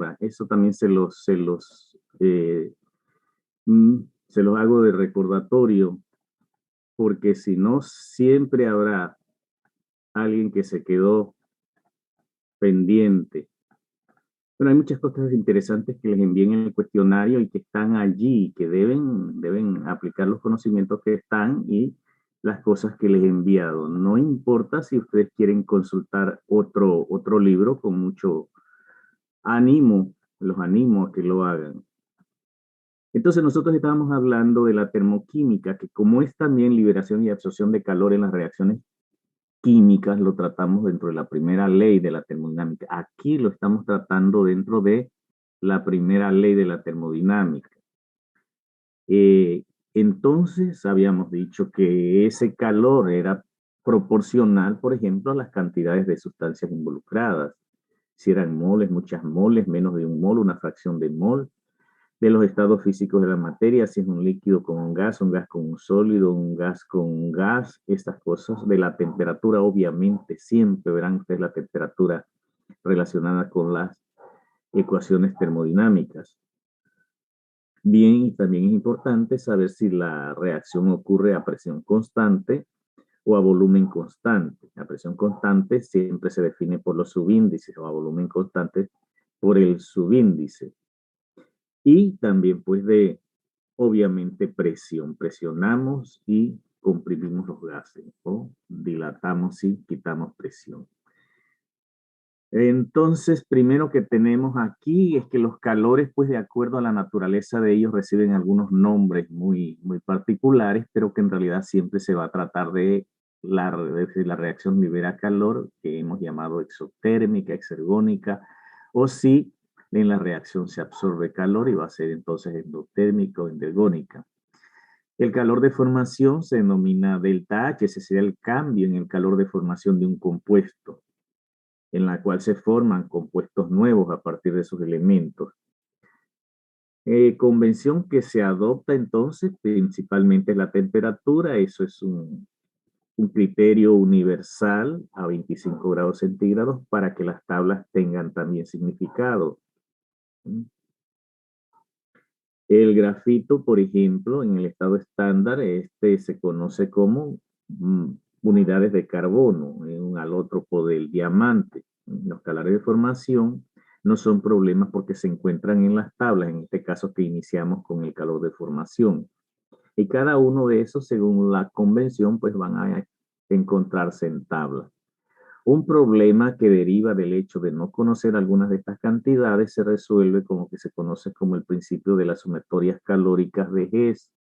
Ahora, eso también se los hago de recordatorio, porque si no, siempre habrá alguien que se quedó pendiente. Bueno, hay muchas cosas interesantes que les envíen en el cuestionario y que están allí, que deben aplicar los conocimientos que están y las cosas que les he enviado. No importa si ustedes quieren consultar otro libro, con mucho ánimo, los animo a que lo hagan. Entonces nosotros estábamos hablando de la termoquímica, que como es también liberación y absorción de calor en las reacciones químicas, lo tratamos dentro de la primera ley de la termodinámica. Aquí lo estamos tratando dentro de la primera ley de la termodinámica. Eh, entonces habíamos dicho que ese calor era proporcional, por ejemplo, a las cantidades de sustancias involucradas. Si eran moles, muchas moles, menos de un mol, una fracción de mol, de los estados físicos de la materia, si es un líquido con un gas con un sólido, un gas con un gas, estas cosas, de la temperatura, obviamente, siempre verán ustedes la temperatura relacionada con las ecuaciones termodinámicas. Bien, y también es importante saber si la reacción ocurre a presión constante o a volumen constante. La presión constante siempre se define por los subíndices, o a volumen constante por el subíndice. Y también pues obviamente, presión. Presionamos y comprimimos los gases, o dilatamos y quitamos presión. Entonces, primero que tenemos aquí es que los calores, pues de acuerdo a la naturaleza de ellos, reciben algunos nombres muy particulares, pero que en realidad siempre se va a tratar de la reacción libera calor, que hemos llamado exotérmica, exergónica, o si en la reacción se absorbe calor y va a ser entonces endotérmica o endergónica. El calor de formación se denomina delta H, ese sería el cambio en el calor de formación de un compuesto, en la cual se forman compuestos nuevos a partir de esos elementos. Convención que se adopta entonces principalmente la temperatura, eso es un criterio universal a 25 grados centígrados para que las tablas tengan también significado. El grafito, por ejemplo, en el estado estándar, este se conoce como unidades de carbono, un alótropo del diamante. Los calores de formación no son problemas porque se encuentran en las tablas, en este caso que iniciamos con el calor de formación. Y cada uno de esos, según la convención, pues van a encontrarse en tablas. Un problema que deriva del hecho de no conocer algunas de estas cantidades se resuelve con lo que se conoce como el principio de las sumatorias calóricas de Hess.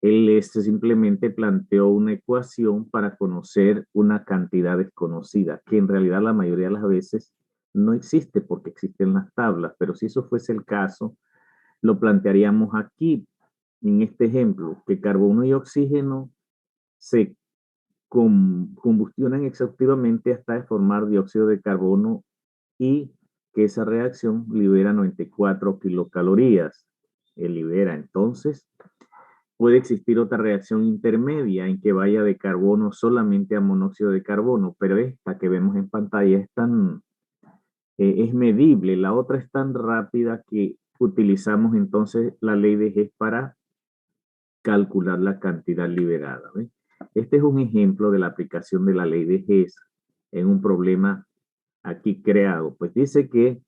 Él simplemente planteó una ecuación para conocer una cantidad desconocida, que en realidad la mayoría de las veces no existe porque existen las tablas, pero si eso fuese el caso, lo plantearíamos aquí, en este ejemplo, que carbono y oxígeno se combustionan exhaustivamente hasta formar dióxido de carbono y que esa reacción libera 94 kilocalorías. Libera entonces. Puede existir otra reacción intermedia en que vaya de carbono solamente a monóxido de carbono, pero esta que vemos en pantalla es medible. La otra es tan rápida que utilizamos entonces la ley de Hess para calcular la cantidad liberada. ¿Ves? Este es un ejemplo de la aplicación de la ley de Hess en un problema aquí creado. Pues dice que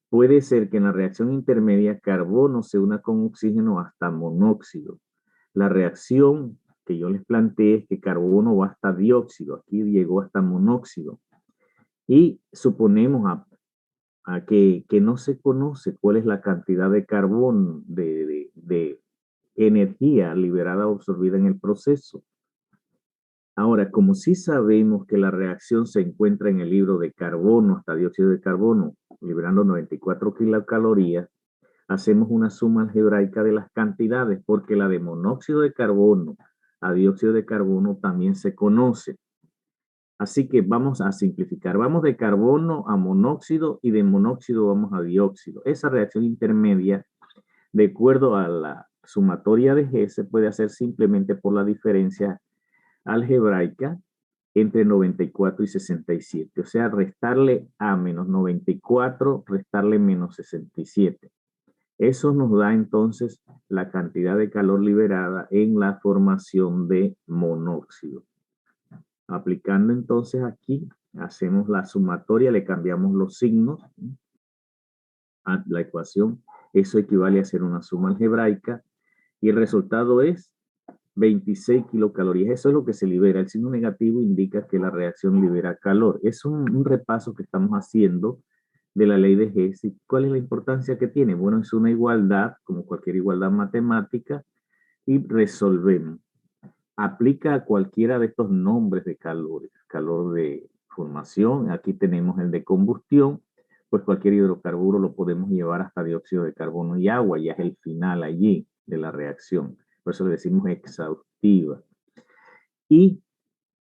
puede ser que en la reacción intermedia carbono se una con oxígeno hasta monóxido. La reacción que yo les planteé es que carbono va hasta dióxido, aquí llegó hasta monóxido. Y suponemos que no se conoce cuál es la cantidad de carbono, de energía liberada o absorbida en el proceso. Ahora, como sí sabemos que la reacción se encuentra en el libro de carbono hasta dióxido de carbono, liberando 94 kilocalorías, hacemos una suma algebraica de las cantidades, porque la de monóxido de carbono a dióxido de carbono también se conoce. Así que vamos a simplificar. Vamos de carbono a monóxido y de monóxido vamos a dióxido. Esa reacción intermedia, de acuerdo a la sumatoria de G, se puede hacer simplemente por la diferencia algebraica entre 94 y 67. O sea, restarle A menos 94, restarle menos 67. Eso nos da entonces la cantidad de calor liberada en la formación de monóxido. Aplicando entonces aquí, hacemos la sumatoria, le cambiamos los signos a la ecuación. Eso equivale a hacer una suma algebraica y el resultado es 26 kilocalorías. Eso es lo que se libera. El signo negativo indica que la reacción libera calor. Es un repaso que estamos haciendo de la ley de Hess. ¿Y cuál es la importancia que tiene? Bueno, es una igualdad, como cualquier igualdad matemática, y resolvemos. Aplica a cualquiera de estos nombres de calores. Calor de formación, aquí tenemos el de combustión, pues cualquier hidrocarburo lo podemos llevar hasta dióxido de carbono y agua, ya es el final allí de la reacción. Por eso le decimos exhaustiva. Y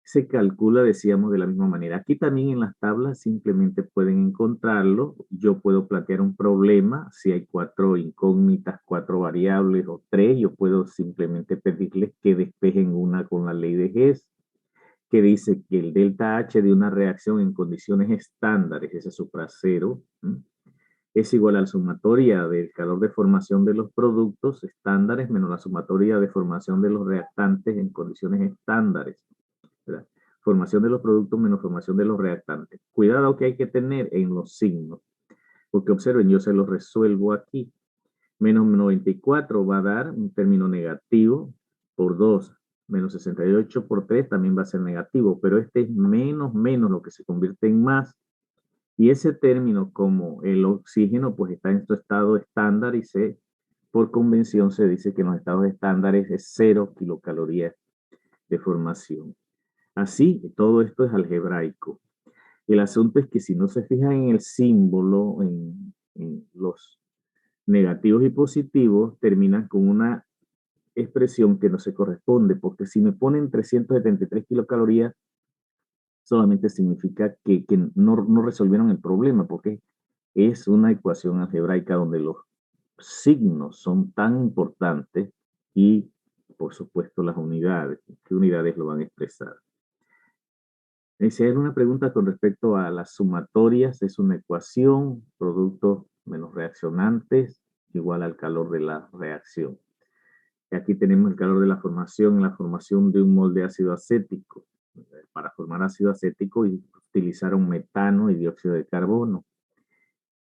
se calcula, decíamos, de la misma manera. Aquí también en las tablas simplemente pueden encontrarlo. Yo puedo plantear un problema. Si hay 4 incógnitas, 4 variables o 3, yo puedo simplemente pedirles que despejen una con la ley de Hess, que dice que el delta H de una reacción en condiciones estándares, ese supra cero, es igual a la sumatoria del calor de formación de los productos estándares menos la sumatoria de formación de los reactantes en condiciones estándares. ¿Verdad? Formación de los productos menos formación de los reactantes. Cuidado que hay que tener en los signos, porque observen, yo se los resuelvo aquí. Menos 94 va a dar un término negativo por 2. Menos 68 por 3 también va a ser negativo, pero este es menos lo que se convierte en más. Y ese término, como el oxígeno, pues está en su estado estándar y por convención se dice que en los estados estándares es 0 kilocalorías de formación. Así, todo esto es algebraico. El asunto es que si no se fijan en el símbolo, en los negativos y positivos, terminan con una expresión que no se corresponde, porque si me ponen 373 kilocalorías, solamente significa que no resolvieron el problema, porque es una ecuación algebraica donde los signos son tan importantes y, por supuesto, las unidades. ¿Qué unidades lo van a expresar? Si hay una pregunta con respecto a las sumatorias, es una ecuación, productos menos reaccionantes igual al calor de la reacción. Y aquí tenemos el calor de la formación de un mol de ácido acético. Para formar ácido acético utilizaron metano y dióxido de carbono.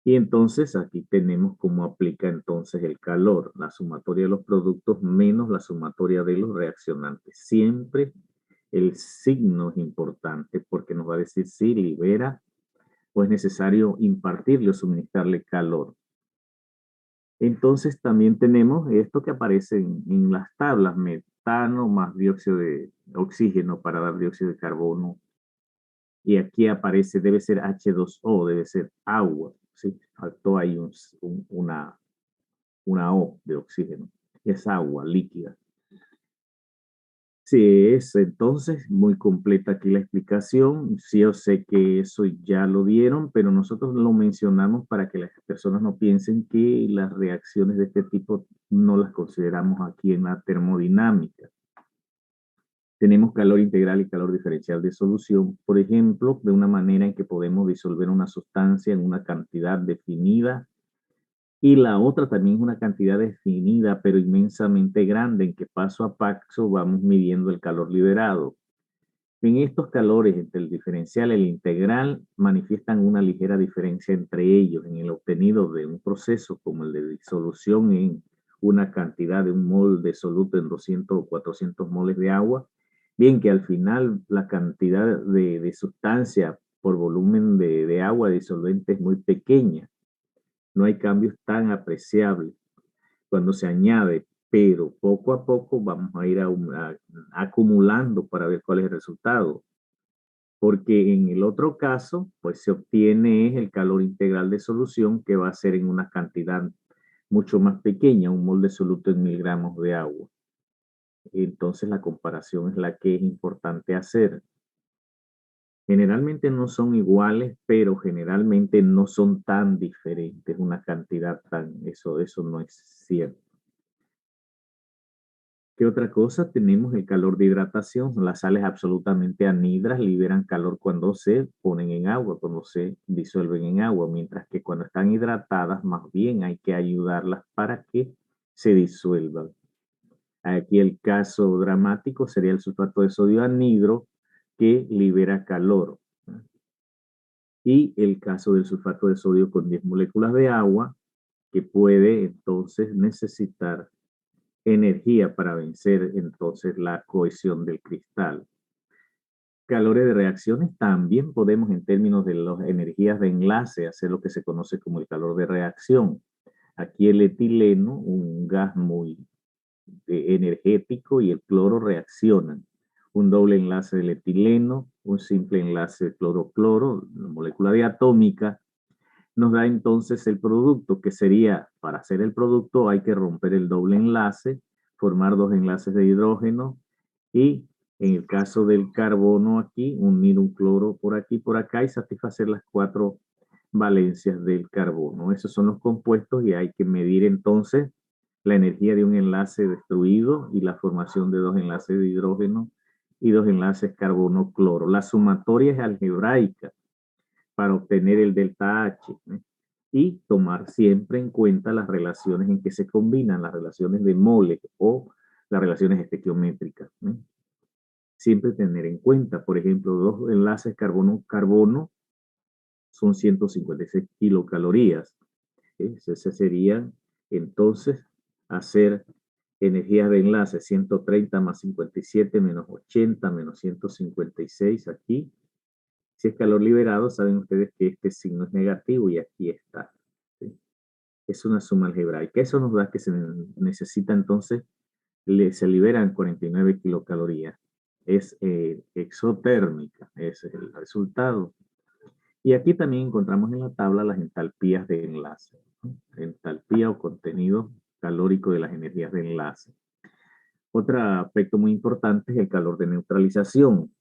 Y entonces aquí tenemos cómo aplica entonces el calor, la sumatoria de los productos menos la sumatoria de los reaccionantes. Siempre el signo es importante porque nos va a decir si libera o es necesario impartirle o suministrarle calor. Entonces también tenemos esto que aparece en las tablas, metano más dióxido de oxígeno para dar dióxido de carbono. Y aquí aparece, debe ser H2O, debe ser agua. ¿Sí? Faltó ahí una O de oxígeno. Es agua líquida. Sí, es entonces muy completa aquí la explicación. Sí, yo sé que eso ya lo dieron, pero nosotros lo mencionamos para que las personas no piensen que las reacciones de este tipo no las consideramos aquí en la termodinámica. Tenemos calor integral y calor diferencial de solución, por ejemplo, de una manera en que podemos disolver una sustancia en una cantidad definida y la otra también es una cantidad definida, pero inmensamente grande, en que paso a paso vamos midiendo el calor liberado. En estos calores entre el diferencial y el integral manifiestan una ligera diferencia entre ellos en el obtenido de un proceso como el de disolución en una cantidad de un mol de soluto en 200 o 400 moles de agua. Bien, que al final la cantidad de sustancia por volumen de agua disolvente es muy pequeña. No hay cambios tan apreciables cuando se añade, pero poco a poco vamos a ir acumulando para ver cuál es el resultado. Porque en el otro caso, pues se obtiene el calor integral de solución que va a ser en una cantidad mucho más pequeña, un mol de soluto en 1000 gramos de agua. Entonces la comparación es la que es importante hacer. Generalmente no son iguales, pero generalmente no son tan diferentes, una cantidad tan, eso no es cierto. ¿Qué otra cosa? Tenemos el calor de hidratación. Las sales absolutamente anhidras liberan calor cuando se ponen en agua, cuando se disuelven en agua, mientras que cuando están hidratadas, más bien hay que ayudarlas para que se disuelvan. Aquí el caso dramático sería el sulfato de sodio anhidro que libera calor. Y el caso del sulfato de sodio con 10 moléculas de agua que puede entonces necesitar energía para vencer entonces la cohesión del cristal. Calores de reacciones también podemos en términos de las energías de enlace hacer lo que se conoce como el calor de reacción. Aquí el etileno, un gas muy energético, y el cloro reaccionan. Un doble enlace del etileno, un simple enlace de cloro-cloro, molécula diatómica, nos da entonces el producto, que sería, para hacer el producto hay que romper el doble enlace, formar dos enlaces de hidrógeno y en el caso del carbono aquí, unir un cloro por aquí y por acá y satisfacer las cuatro valencias del carbono. Esos son los compuestos y hay que medir entonces la energía de un enlace destruido y la formación de dos enlaces de hidrógeno y dos enlaces carbono-cloro. La sumatoria es algebraica para obtener el delta H, ¿eh? Y tomar siempre en cuenta las relaciones en que se combinan, las relaciones de moles o las relaciones estequiométricas, ¿eh? Siempre tener en cuenta, por ejemplo, dos enlaces carbono-carbono son 156 kilocalorías. Ese sería entonces hacer energías de enlace 130 más 57 menos 80 menos 156 aquí. Si es calor liberado, saben ustedes que este signo es negativo y aquí está. ¿Sí? Es una suma algebraica. Eso nos da que se necesita entonces, se liberan 49 kilocalorías. Es exotérmica, ese es el resultado. Y aquí también encontramos en la tabla las entalpías de enlace. ¿No? Entalpía o contenido calórico de las energías de enlace. Otro aspecto muy importante es el calor de neutralización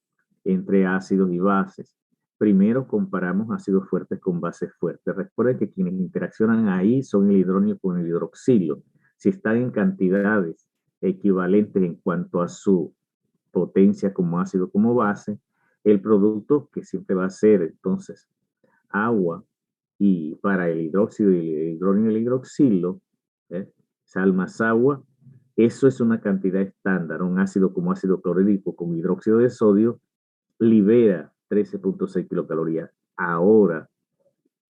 entre ácidos y bases. Primero comparamos ácidos fuertes con bases fuertes. Recuerden que quienes interaccionan ahí son el hidrógeno con el hidroxilo. Si están en cantidades equivalentes en cuanto a su potencia como ácido como base, el producto que siempre va a ser entonces agua y para el hidróxido y el hidrógeno y el hidroxilo, sal más agua, eso es una cantidad estándar. Un ácido como ácido clorhídrico con hidróxido de sodio libera 13.6 kilocalorías. Ahora,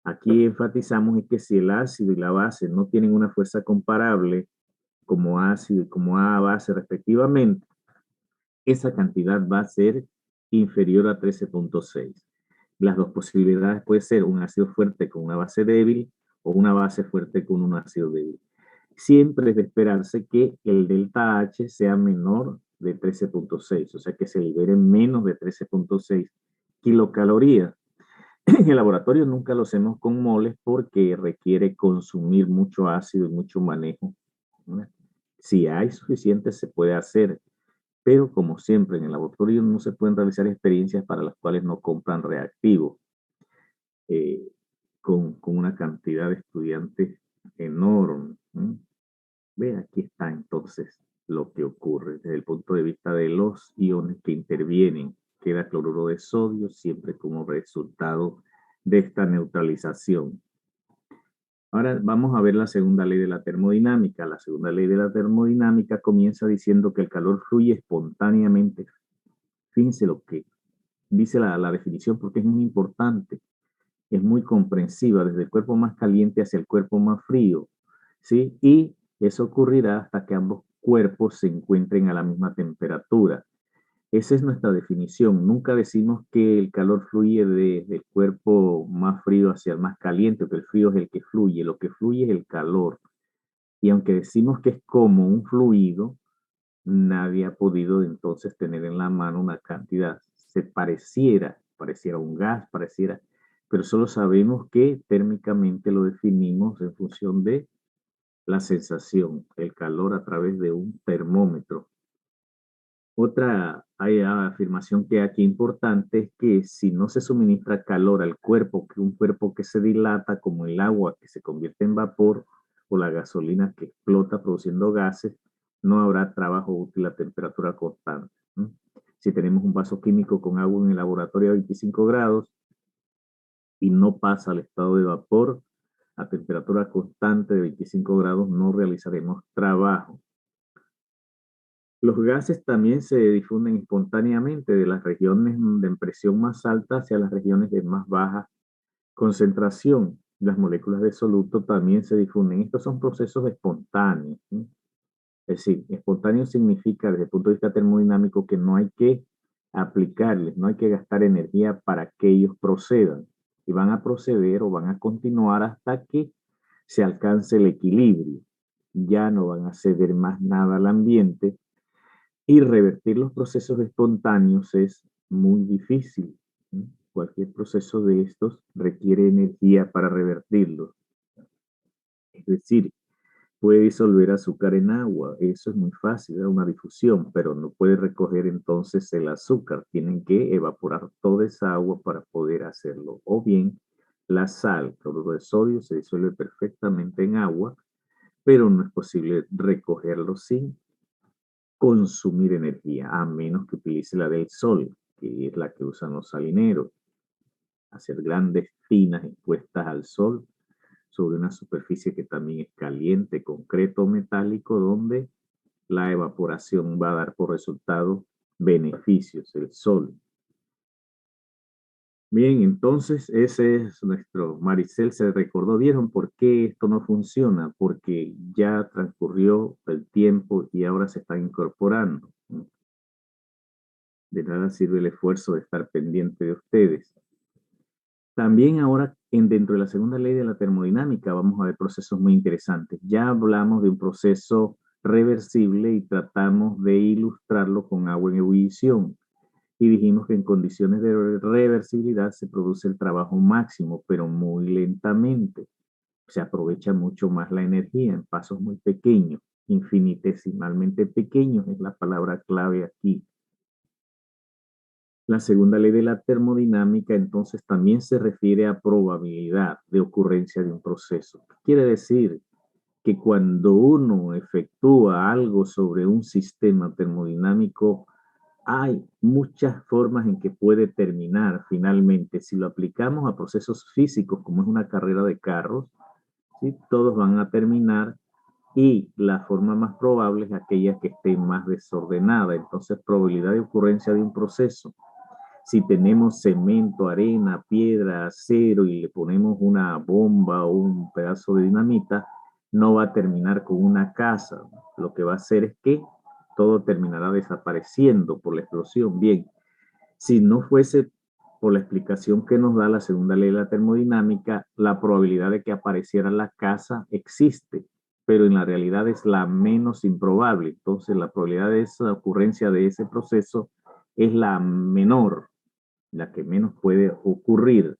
aquí enfatizamos es que si el ácido y la base no tienen una fuerza comparable como ácido y como A base respectivamente, esa cantidad va a ser inferior a 13.6. Las dos posibilidades puede ser un ácido fuerte con una base débil o una base fuerte con un ácido débil. Siempre es de esperarse que el delta H sea menor de 13.6, o sea que se liberen menos de 13.6 kilocalorías. En el laboratorio nunca lo hacemos con moles porque requiere consumir mucho ácido y mucho manejo. Si hay suficiente se puede hacer, pero como siempre en el laboratorio no se pueden realizar experiencias para las cuales no compran reactivos eh, con una cantidad de estudiantes enorme. Ve, aquí está entonces lo que ocurre desde el punto de vista de los iones que intervienen. Queda cloruro de sodio siempre como resultado de esta neutralización. Ahora vamos a ver la segunda ley de la termodinámica. La segunda ley de la termodinámica comienza diciendo que el calor fluye espontáneamente. Fíjense lo que dice la definición porque es muy importante, es muy comprensiva, desde el cuerpo más caliente hacia el cuerpo más frío, ¿sí? Y eso ocurrirá hasta que ambos cuerpos se encuentren a la misma temperatura. Esa es nuestra definición. Nunca decimos que el calor fluye desde el cuerpo más frío hacia el más caliente, que el frío es el que fluye. Lo que fluye es el calor. Y aunque decimos que es como un fluido, nadie ha podido entonces tener en la mano una cantidad. Se pareciera un gas, pareciera, pero solo sabemos que térmicamente lo definimos en función de la sensación, el calor a través de un termómetro. Otra afirmación que aquí importante es que si no se suministra calor al cuerpo, que un cuerpo que se dilata como el agua que se convierte en vapor o la gasolina que explota produciendo gases, no habrá trabajo útil a temperatura constante. Si tenemos un vaso químico con agua en el laboratorio a 25 grados y no pasa al estado de vapor a temperatura constante de 25 grados, no realizaremos trabajo. Los gases también se difunden espontáneamente de las regiones de presión más alta hacia las regiones de más baja concentración. Las moléculas de soluto también se difunden. Estos son procesos espontáneos. Es decir, espontáneo significa desde el punto de vista termodinámico que no hay que aplicarles, no hay que gastar energía para que ellos procedan. Y van a proceder o van a continuar hasta que se alcance el equilibrio. Ya no van a ceder más nada al ambiente y revertir los procesos espontáneos es muy difícil. Cualquier proceso de estos requiere energía para revertirlo. Es decir, puede disolver azúcar en agua. Eso es muy fácil, es una difusión, pero no puede recoger entonces el azúcar. Tienen que evaporar toda esa agua para poder hacerlo. O bien, la sal, cloruro de sodio, se disuelve perfectamente en agua, pero no es posible recogerlo sin consumir energía, a menos que utilice la del sol, que es la que usan los salineros. Hacer grandes tinas expuestas al sol sobre una superficie que también es caliente, concreto o metálico, donde la evaporación va a dar por resultado beneficios, el sol. Bien, entonces ese es nuestro Maricel, se recordó, ¿vieron por qué esto no funciona? Porque ya transcurrió el tiempo y ahora se está incorporando. De nada sirve el esfuerzo de estar pendiente de ustedes. También ahora, dentro de la segunda ley de la termodinámica, vamos a ver procesos muy interesantes. Ya hablamos de un proceso reversible y tratamos de ilustrarlo con agua en ebullición. Y dijimos que en condiciones de reversibilidad se produce el trabajo máximo, pero muy lentamente. Se aprovecha mucho más la energía en pasos muy pequeños, infinitesimalmente pequeños es la palabra clave aquí. La segunda ley de la termodinámica entonces también se refiere a probabilidad de ocurrencia de un proceso. ¿Qué quiere decir? Que cuando uno efectúa algo sobre un sistema termodinámico, hay muchas formas en que puede terminar finalmente. Si lo aplicamos a procesos físicos, como es una carrera de carros, ¿sí? Todos van a terminar y la forma más probable es aquella que esté más desordenada. Entonces, probabilidad de ocurrencia de un proceso. Si tenemos cemento, arena, piedra, acero y le ponemos una bomba o un pedazo de dinamita, no va a terminar con una casa. Lo que va a hacer es que todo terminará desapareciendo por la explosión. Bien, si no fuese por la explicación que nos da la segunda ley de la termodinámica, la probabilidad de que apareciera la casa existe, pero en la realidad es la menos improbable. Entonces, la probabilidad de esa ocurrencia de ese proceso es la menor, la que menos puede ocurrir.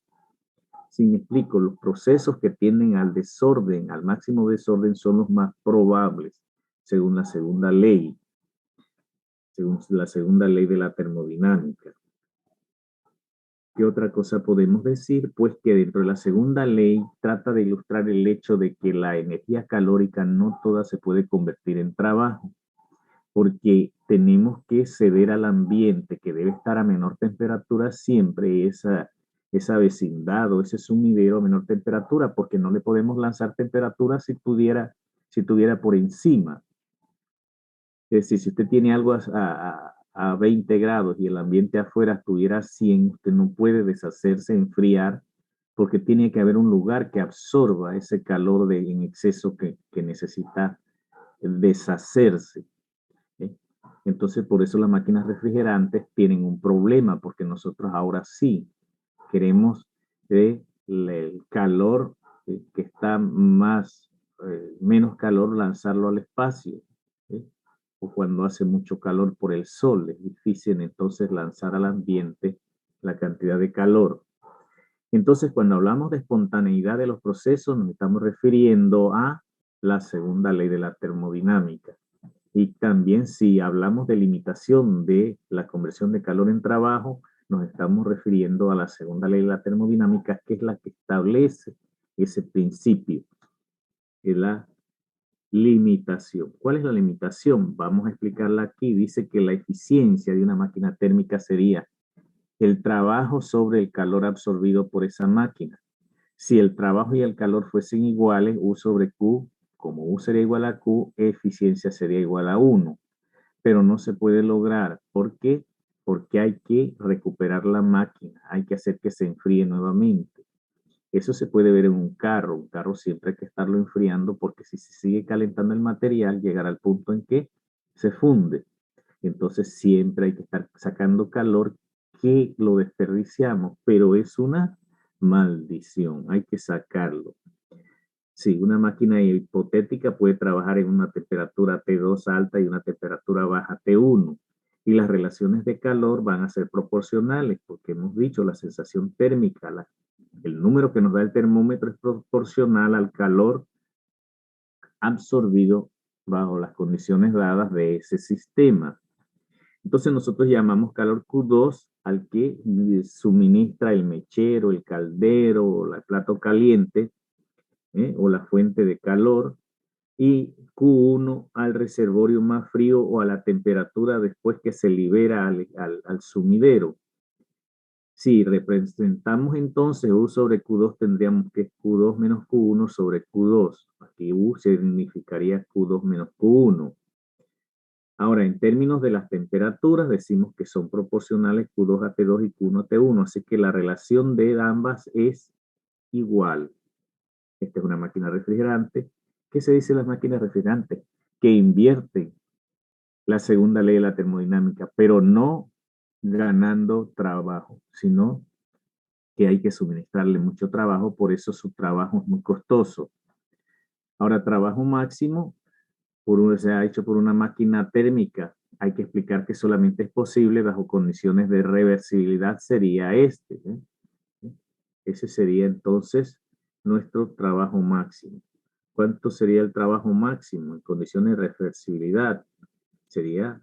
Si me explico, los procesos que tienden al desorden, al máximo desorden, son los más probables, según la segunda ley de la termodinámica. ¿Qué otra cosa podemos decir? Pues que dentro de la segunda ley trata de ilustrar el hecho de que la energía calórica no toda se puede convertir en trabajo, porque tenemos que ceder al ambiente que debe estar a menor temperatura siempre, esa vecindad o ese sumidero a menor temperatura, porque no le podemos lanzar temperatura si tuviera por encima. Es decir, si usted tiene algo a 20 grados y el ambiente afuera estuviera a 100, usted no puede deshacerse, enfriar, porque tiene que haber un lugar que absorba ese calor en exceso que necesita deshacerse. ¿Sí? Entonces, por eso las máquinas refrigerantes tienen un problema, porque nosotros ahora sí queremos el calor que está menos calor, lanzarlo al espacio. ¿Sí? O cuando hace mucho calor por el sol, es difícil entonces lanzar al ambiente la cantidad de calor. Entonces, cuando hablamos de espontaneidad de los procesos, nos estamos refiriendo a la segunda ley de la termodinámica. Y también si hablamos de limitación de la conversión de calor en trabajo, nos estamos refiriendo a la segunda ley de la termodinámica, que es la que establece ese principio, es la limitación. ¿Cuál es la limitación? Vamos a explicarla aquí. Dice que la eficiencia de una máquina térmica sería el trabajo sobre el calor absorbido por esa máquina. Si el trabajo y el calor fuesen iguales, U sobre Q, como U sería igual a Q, eficiencia sería igual a 1. Pero no se puede lograr. ¿Por qué? Porque hay que recuperar la máquina, hay que hacer que se enfríe nuevamente. Eso se puede ver en un carro. Un carro siempre hay que estarlo enfriando porque si se sigue calentando el material, llegará al punto en que se funde. Entonces siempre hay que estar sacando calor que lo desperdiciamos, pero es una maldición, hay que sacarlo. Sí, una máquina hipotética puede trabajar en una temperatura T2 alta y una temperatura baja T1. Y las relaciones de calor van a ser proporcionales, porque hemos dicho la sensación térmica, el número que nos da el termómetro es proporcional al calor absorbido bajo las condiciones dadas de ese sistema. Entonces nosotros llamamos calor Q2 al que suministra el mechero, el caldero, el plato caliente, o la fuente de calor, y Q1 al reservorio más frío o a la temperatura después que se libera al sumidero. Si representamos entonces U sobre Q2, tendríamos que Q2 menos Q1 sobre Q2. Aquí U significaría Q2 menos Q1. Ahora, en términos de las temperaturas, decimos que son proporcionales Q2 a T2 y Q1 a T1, así que la relación de ambas es igual. Esta es una máquina refrigerante. ¿Qué se dice de las máquinas refrigerantes? Que invierten la segunda ley de la termodinámica, pero no ganando trabajo, sino que hay que suministrarle mucho trabajo, por eso su trabajo es muy costoso. Ahora, trabajo máximo se ha hecho por una máquina térmica. Hay que explicar que solamente es posible bajo condiciones de reversibilidad, sería este. Ese sería entonces nuestro trabajo máximo. ¿Cuánto sería el trabajo máximo en condiciones de reversibilidad? Sería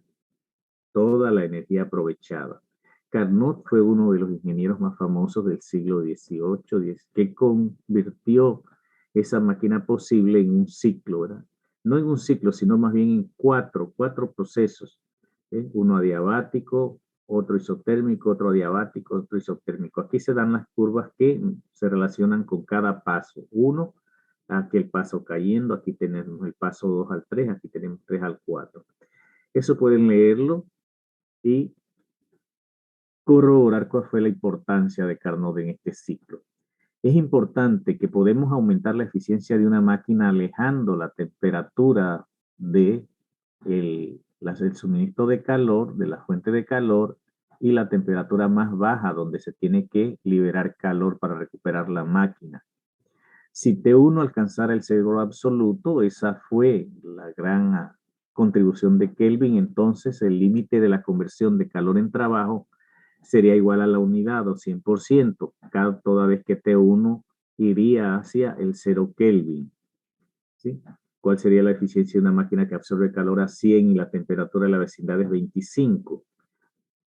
toda la energía aprovechada. Carnot fue uno de los ingenieros más famosos del siglo XVIII, que convirtió esa máquina posible en un ciclo, ¿verdad? No en un ciclo, sino más bien en cuatro procesos. Uno adiabático, otro isotérmico, otro adiabático, otro isotérmico. Aquí se dan las curvas que se relacionan con cada paso. Uno, aquí el paso cayendo, aquí tenemos el paso 2 al 3, aquí tenemos 3 al 4. Eso pueden leerlo y corroborar cuál fue la importancia de Carnot en este ciclo. Es importante que podemos aumentar la eficiencia de una máquina alejando la temperatura de el suministro de calor, de la fuente de calor, y la temperatura más baja donde se tiene que liberar calor para recuperar la máquina. Si T1 alcanzara el cero absoluto, esa fue la gran contribución de Kelvin, entonces el límite de la conversión de calor en trabajo sería igual a la unidad o 100%, toda vez que T1 iría hacia el 0 Kelvin. ¿Sí? ¿Cuál sería la eficiencia de una máquina que absorbe calor a 100 y la temperatura de la vecindad es 25?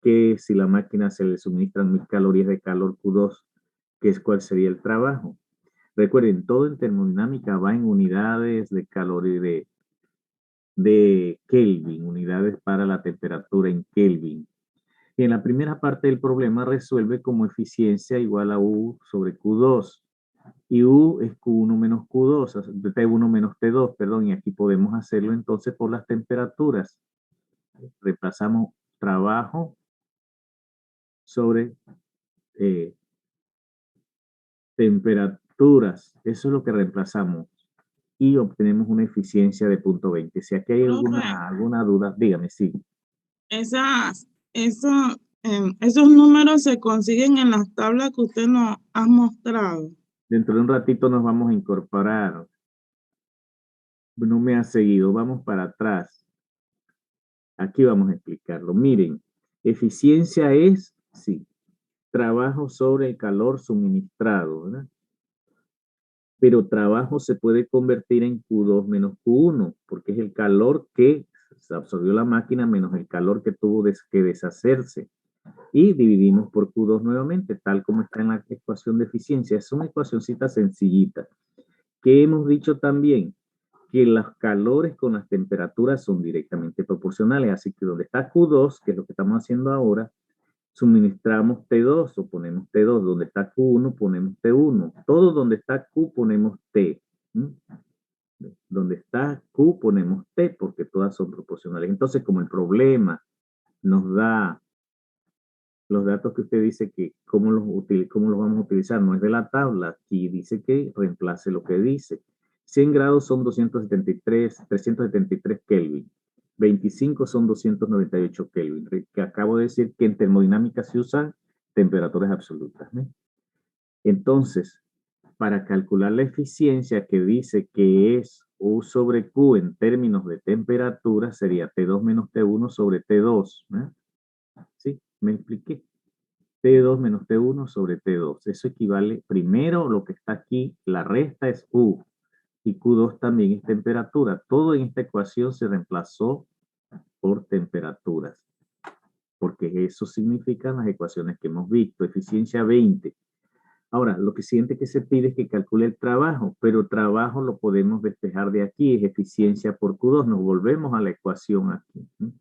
Que si la máquina se le suministran 1000 calorías de calor Q2, ¿cuál sería el trabajo? Recuerden, todo en termodinámica va en unidades de calor de Kelvin, unidades para la temperatura en Kelvin. Y en la primera parte del problema resuelve como eficiencia igual a U sobre Q2. Y U es Q1 menos Q2, T1 menos T2, perdón, y aquí podemos hacerlo entonces por las temperaturas. Reemplazamos trabajo sobre temperaturas. Eso es lo que reemplazamos. Y obtenemos una eficiencia de 0.20. Si aquí hay Profe, alguna duda, dígame, sí. esas, eso, esos números se consiguen en las tablas que usted nos ha mostrado. Dentro de un ratito nos vamos a incorporar. No me ha seguido, vamos para atrás. Aquí vamos a explicarlo. Miren, eficiencia es, sí, trabajo sobre el calor suministrado, ¿verdad? Pero trabajo se puede convertir en Q2 menos Q1, porque es el calor que se absorbió la máquina menos el calor que tuvo que deshacerse. Y dividimos por Q2 nuevamente, tal como está en la ecuación de eficiencia. Es una ecuacióncita sencillita. ¿Qué hemos dicho también? que los calores con las temperaturas son directamente proporcionales. Así que donde está Q2, que es lo que estamos haciendo ahora, suministramos T2 o ponemos T2. Donde está Q1, ponemos T1. Todo donde está Q, ponemos T. ¿Mm? Donde está Q, ponemos T, porque todas son proporcionales. Entonces, como el problema nos da los datos que usted dice que cómo los vamos a utilizar, no es de la tabla, aquí dice que reemplace lo que dice. 100 grados son 373 Kelvin. 25 son 298 Kelvin. Que acabo de decir que en termodinámica se usan temperaturas absolutas, ¿no? Entonces, para calcular la eficiencia que dice que es U sobre Q en términos de temperatura, sería T2 menos T1 sobre T2. ¿Eh? ¿Sí? ¿Me expliqué? T2 menos T1 sobre T2. Eso equivale, primero lo que está aquí, la resta es U. Y Q2 también es temperatura. Todo en esta ecuación se reemplazó por temperaturas. Porque eso significan las ecuaciones que hemos visto. Eficiencia 20. Ahora, lo que siguiente que se pide es que calcule el trabajo, pero trabajo lo podemos despejar de aquí, es eficiencia por Q2. Nos volvemos a la ecuación aquí, ¿sí?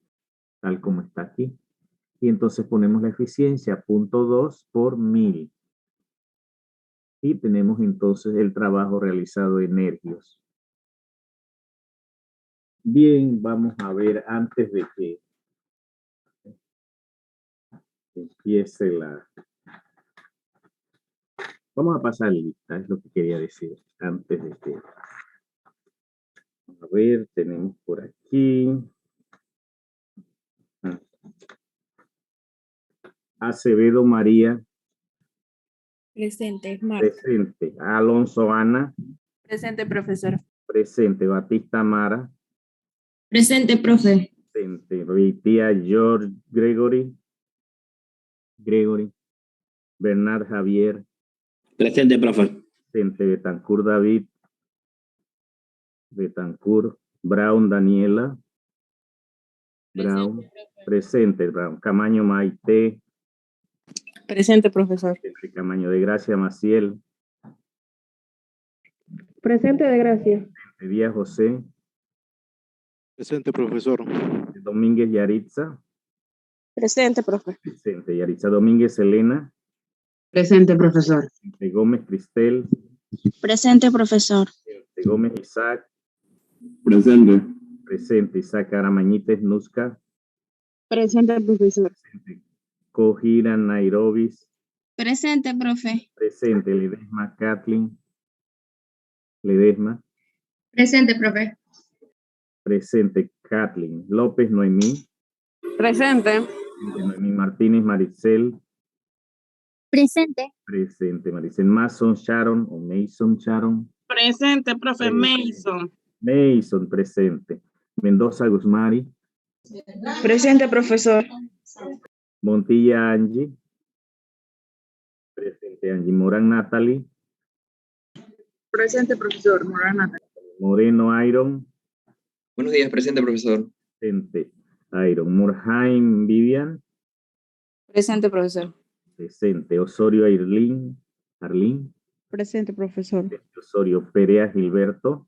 Tal como está aquí. Y entonces ponemos la eficiencia, 0.2 por 1000. Y tenemos entonces el trabajo realizado en ergios. Bien, vamos a ver antes de que empiece la... Vamos a pasar lista, es lo que quería decir antes de que... A ver, tenemos por aquí... Acevedo María. Presente, Marta. Presente. Alonso Ana. Presente, profesor. Presente. Batista Mara. Presente, profe. Presente. Vitía George Gregory. Bernard Javier. Presente, profe. Presente. Betancourt David. Betancourt. Brown Daniela. Brown. Presente, Brown. Camaño Maite. Presente, profesor. Camaño de Gracia Maciel. Presente de Gracia. Díaz José. Presente, profesor. Domínguez Yaritza. Presente, profe. Presente. Yaritza Domínguez Elena. Presente, profesor. Gómez Cristel. Presente, profesor. Gómez Isaac. Presente. Presente. Isaac Aramañites Nusca. Presente, profesor. Presente. Cojira Nairobis. Presente, profe. Presente. Ledesma Kathleen. Ledesma. Presente, profe. Presente. Kathleen. López Noemí. Presente. Noemí Martínez Maricel. Presente. Presente. Maricel Mason Sharon o Mason Sharon. Presente, profe. Mason. Mason, presente. Mendoza Guzmari. Presente, profesor. Montilla Angie. Presente. Angie Morán Natalie. Presente, profesor. Morana. Moreno Iron. Buenos días, presente, profesor. Presente. Iron. Morhaim Vivian. Presente, profesor. Presente. Osorio Arlín. Presente, profesor. Osorio Perea Gilberto.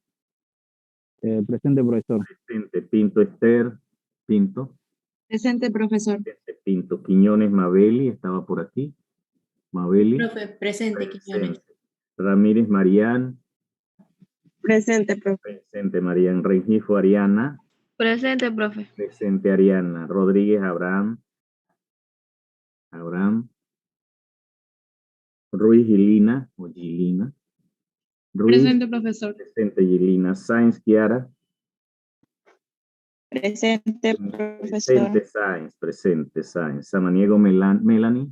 Presente, profesor. Presente. Pinto Esther. Pinto. Presente, profesor. Presente. Pinto. Quiñones Mabeli. Estaba por aquí. Mabeli. Profe, presente, Quiñones. Presente. Ramírez Marián. Presente, profe. Presente. Marián Rengifo Ariana. Presente, profe. Presente Ariana. Rodríguez Abraham. Ruiz Gilina o Gilina. Ruiz. Presente, profesor. Presente Gilina. Sáenz Kiara. Presente, profesor. Presente Sáenz. Presente Sáenz. Samaniego Melanie.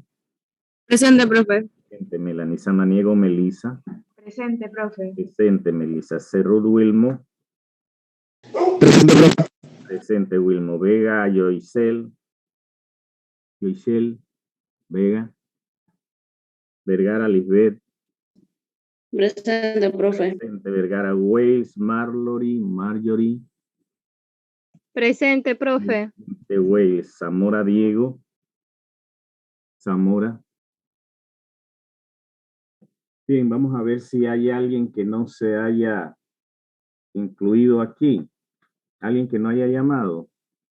Presente, profe. Presente Melanie. Samaniego Melisa. Presente, profe. Presente Melisa. Cerrud Wilmo. Presente, profe. Presente Wilmo. Vega Yoisel. Vega. Vergara Lisbeth. Presente, profe. Presente Vergara Wales. Marjorie. Presente, profe. De Wales. Zamora Diego. Zamora. Bien, vamos a ver si hay alguien que no se haya incluido aquí. ¿Alguien que no haya llamado?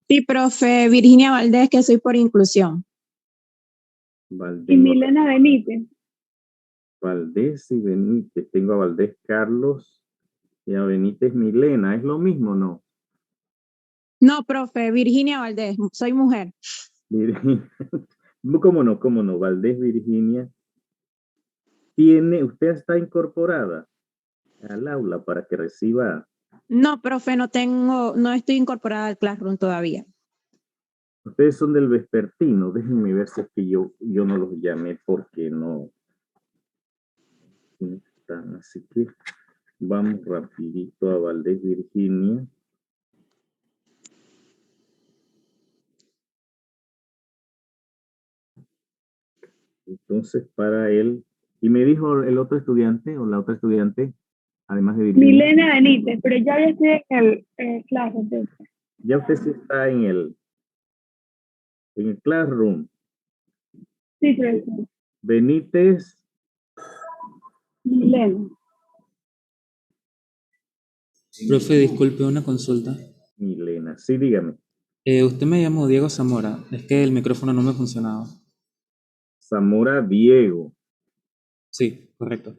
Sí, profe, Virginia Valdés, que soy por inclusión. Valdés. Y Milena Benítez. Valdés y Benítez. Tengo a Valdés Carlos y a Benítez Milena. ¿Es lo mismo o no? No, profe, Virginia Valdés, soy mujer. Virginia. ¿Cómo no? ¿Cómo no? Valdés Virginia. Usted está incorporada al aula para que reciba. No, profe, no estoy incorporada al Classroom todavía. Ustedes son del vespertino. Déjenme ver si es que yo no los llamé porque no están. Así que vamos rapidito a Valdés Virginia. Entonces, para él, y me dijo el otro estudiante o la otra estudiante, además de Virginia. Milena Benítez, pero ya estoy en el clase. Entonces. Ya usted sí está en el Classroom. Sí, profesor. Benítez. Milena. Profe, disculpe una consulta. Milena, sí, dígame. Usted me llamó Diego Zamora, es que el micrófono no me funcionaba. Zamora Diego. Sí, correcto.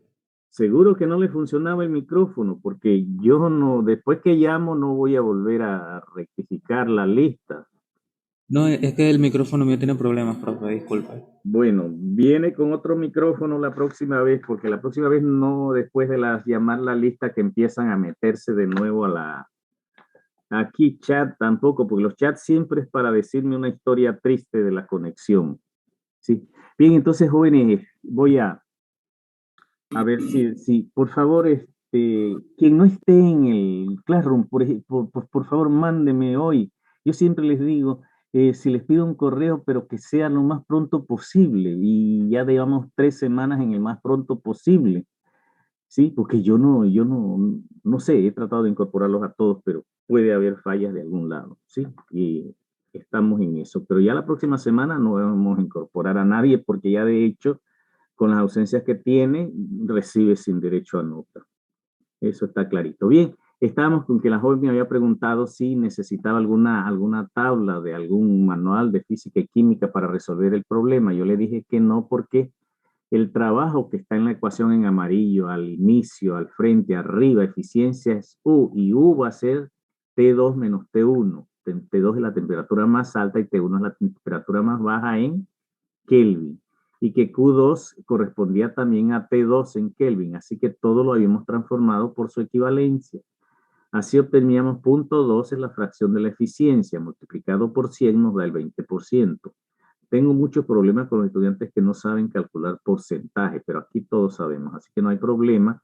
Seguro que no le funcionaba el micrófono, porque yo no, después que llamo no voy a volver a rectificar la lista. No, es que el micrófono mío tiene problemas, profe, disculpe. Bueno, viene con otro micrófono la próxima vez, porque la próxima vez no, después de llamar la lista, que empiezan a meterse de nuevo aquí chat tampoco, porque los chats siempre es para decirme una historia triste de la conexión. ¿Sí? Bien, entonces, jóvenes, voy a ver si por favor, quien no esté en el Classroom, por favor, mándeme hoy. Yo siempre les digo, si les pido un correo, pero que sea lo más pronto posible, y ya llevamos 3 semanas en el más pronto posible, ¿sí? Porque yo no sé, he tratado de incorporarlos a todos, pero puede haber fallas de algún lado, ¿sí? Y estamos en eso, pero ya la próxima semana no vamos a incorporar a nadie, porque ya de hecho, con las ausencias que tiene, recibe sin derecho a nota. Eso está clarito. Bien, estábamos con que la joven me había preguntado si necesitaba alguna tabla de algún manual de física y química para resolver el problema. Yo le dije que no, porque el trabajo que está en la ecuación en amarillo, al inicio, al frente, arriba, eficiencia es U, y U va a ser T2 menos T1. T2 es la temperatura más alta y T1 es la temperatura más baja en Kelvin, y que Q2 correspondía también a T2 en Kelvin, así que todo lo habíamos transformado por su equivalencia. Así obteníamos 0.2 en la fracción de la eficiencia, multiplicado por 100 nos da el 20%. Tengo muchos problemas con los estudiantes que no saben calcular porcentaje, pero aquí todos sabemos, así que no hay problema.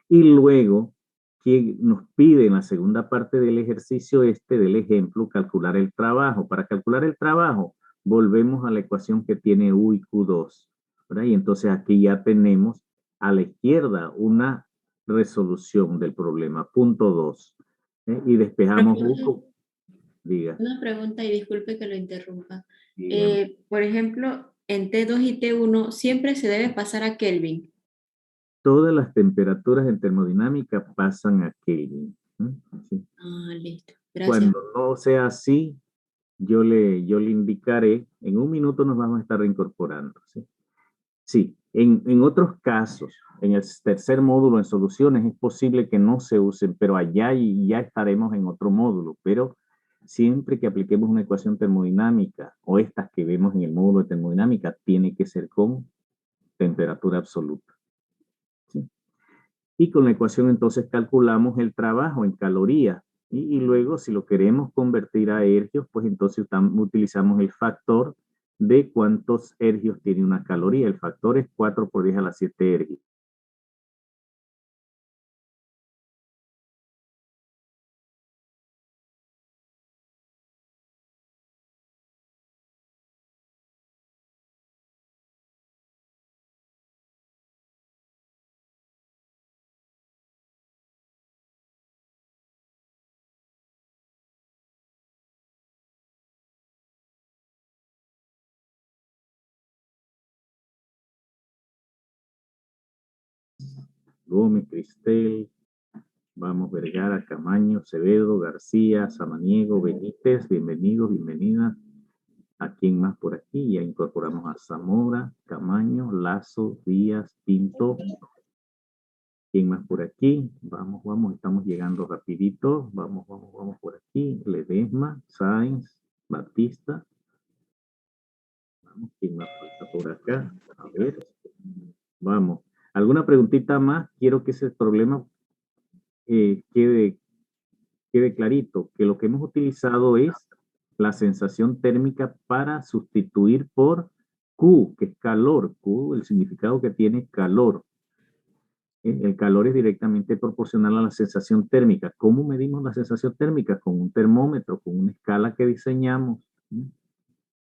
Y luego, que nos pide en la segunda parte del ejercicio del ejemplo, calcular el trabajo. Para calcular el trabajo, volvemos a la ecuación que tiene U y Q2, ¿verdad? Y entonces aquí ya tenemos a la izquierda una resolución del problema, punto 2. Y despejamos U. Diga. Una pregunta y disculpe que lo interrumpa. Dígame. Por ejemplo, en T2 y T1 siempre se debe pasar a Kelvin. Todas las temperaturas en termodinámica pasan a Kelvin. ¿Sí? Ah, listo. Gracias. Cuando no sea así, yo le indicaré. En un minuto nos vamos a estar reincorporando. Sí, sí, en otros casos, en el tercer módulo en soluciones es posible que no se usen, pero allá ya estaremos en otro módulo. Pero siempre que apliquemos una ecuación termodinámica o estas que vemos en el módulo de termodinámica, tiene que ser con temperatura absoluta. ¿Sí? Y con la ecuación entonces calculamos el trabajo en calorías, y luego si lo queremos convertir a ergios, pues entonces utilizamos el factor de cuántos ergios tiene una caloría. El factor es 4 por 10 a la 7 ergios. Gómez, Cristel, Vamos, Vergara, Camaño, Acevedo, García, Samaniego, Benítez, bienvenidos, bienvenidas. ¿A quién más por aquí? Ya incorporamos a Zamora, Camaño, Lazo, Díaz, Pinto. ¿Quién más por aquí? Vamos, vamos, estamos llegando rapidito. Vamos, vamos, vamos por aquí. Ledesma, Sáenz, Batista. Vamos, ¿quién más falta por acá? A ver. Vamos. ¿Alguna preguntita más? Quiero que ese problema quede clarito, que lo que hemos utilizado es la sensación térmica para sustituir por Q, que es calor. Q, el significado que tiene es calor. El calor es directamente proporcional a la sensación térmica. ¿Cómo medimos la sensación térmica? Con un termómetro, con una escala que diseñamos.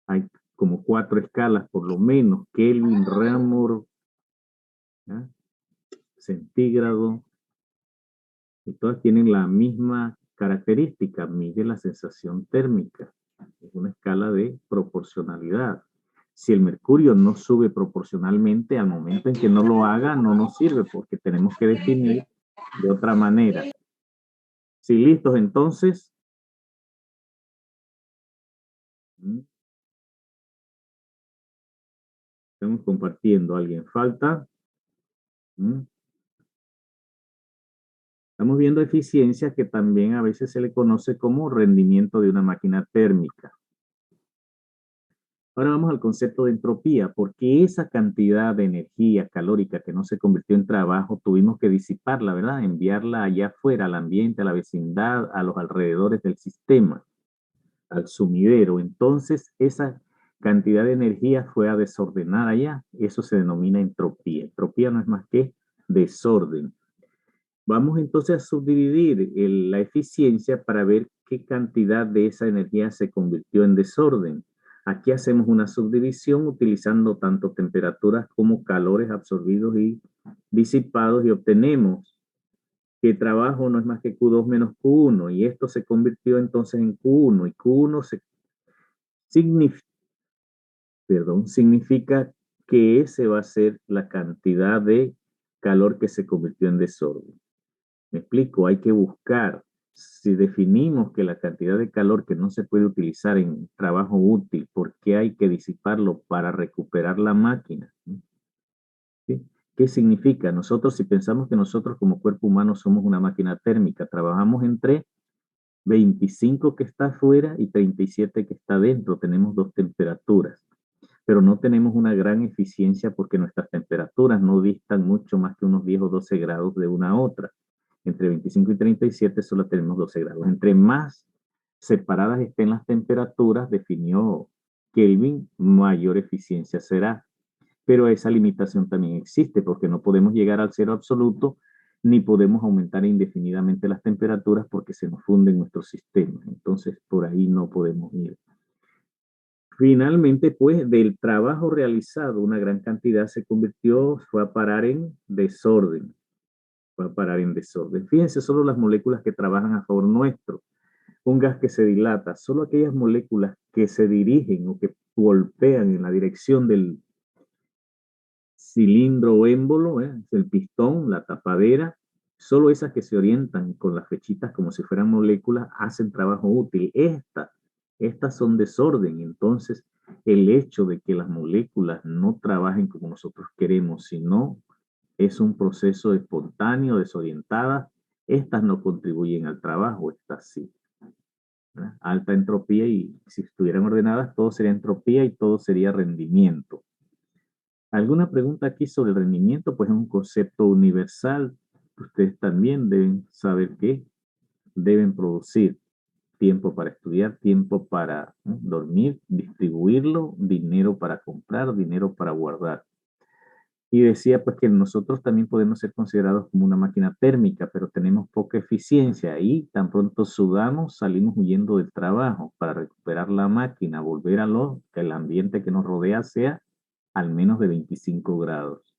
Hay como 4 escalas, por lo menos. Kelvin, Raymond, centígrado. Y todas tienen la misma característica, mide la sensación térmica. Es una escala de proporcionalidad. Si el mercurio no sube proporcionalmente, al momento en que no lo haga, no nos sirve porque tenemos que definir de otra manera. ¿Sí, listos entonces? Estamos compartiendo. ¿Alguien falta? Estamos viendo eficiencia, que también a veces se le conoce como rendimiento de una máquina térmica. Ahora vamos al concepto de entropía, porque esa cantidad de energía calórica que no se convirtió en trabajo, tuvimos que disiparla, ¿verdad? Enviarla allá afuera, al ambiente, a la vecindad, a los alrededores del sistema, al sumidero. Entonces, esa cantidad de energía fue a desordenar allá. Eso se denomina entropía. Entropía no es más que desorden. Vamos entonces a subdividir la eficiencia para ver qué cantidad de esa energía se convirtió en desorden. Aquí hacemos una subdivisión utilizando tanto temperaturas como calores absorbidos y disipados y obtenemos que trabajo no es más que Q2 menos Q1 y esto se convirtió entonces en Q1 y Q1 significa que ese va a ser la cantidad de calor que se convirtió en desorden. Me explico, hay que buscar. Si definimos que la cantidad de calor que no se puede utilizar en trabajo útil, ¿por qué hay que disiparlo para recuperar la máquina? ¿Sí? ¿Qué significa? Nosotros, si pensamos que nosotros como cuerpo humano somos una máquina térmica, trabajamos entre 25 que está afuera y 37 que está dentro. Tenemos 2 temperaturas, pero no tenemos una gran eficiencia porque nuestras temperaturas no distan mucho más que unos 10 o 12 grados de una a otra. Entre 25 y 37 solo tenemos 12 grados. Entre más separadas estén las temperaturas, definió Kelvin, mayor eficiencia será. Pero esa limitación también existe porque no podemos llegar al cero absoluto ni podemos aumentar indefinidamente las temperaturas porque se nos funden nuestros sistemas. Entonces, por ahí no podemos ir. Finalmente, pues, del trabajo realizado, una gran cantidad fue a parar en desorden. Va a parar en desorden. Fíjense solo las moléculas que trabajan a favor nuestro. Un gas que se dilata, solo aquellas moléculas que se dirigen o que golpean en la dirección del cilindro o émbolo, el pistón, la tapadera, solo esas que se orientan con las flechitas como si fueran moléculas hacen trabajo útil. Estas son desorden. Entonces, el hecho de que las moléculas no trabajen como nosotros queremos, sino es un proceso espontáneo, desorientada. Estas no contribuyen al trabajo, estas sí. ¿Verdad? Alta entropía y si estuvieran ordenadas, todo sería entropía y todo sería rendimiento. ¿Alguna pregunta aquí sobre el rendimiento? Pues es un concepto universal. Ustedes también deben saber que deben producir tiempo para estudiar, tiempo para dormir, distribuirlo, dinero para comprar, dinero para guardar. Y decía pues que nosotros también podemos ser considerados como una máquina térmica, pero tenemos poca eficiencia y tan pronto sudamos, salimos huyendo del trabajo para recuperar la máquina, volver a que el ambiente que nos rodea sea al menos de 25 grados.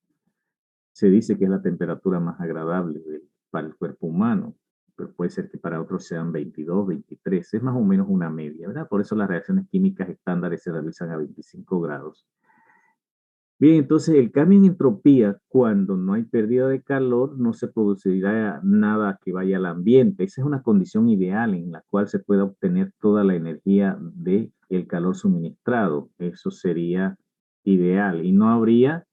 Se dice que es la temperatura más agradable para el cuerpo humano, pero puede ser que para otros sean 22, 23, es más o menos una media, ¿verdad? Por eso las reacciones químicas estándares se realizan a 25 grados. Bien, entonces el cambio en entropía, cuando no hay pérdida de calor, no se producirá nada que vaya al ambiente. Esa es una condición ideal en la cual se puede obtener toda la energía del calor suministrado. Eso sería ideal. Y no habría,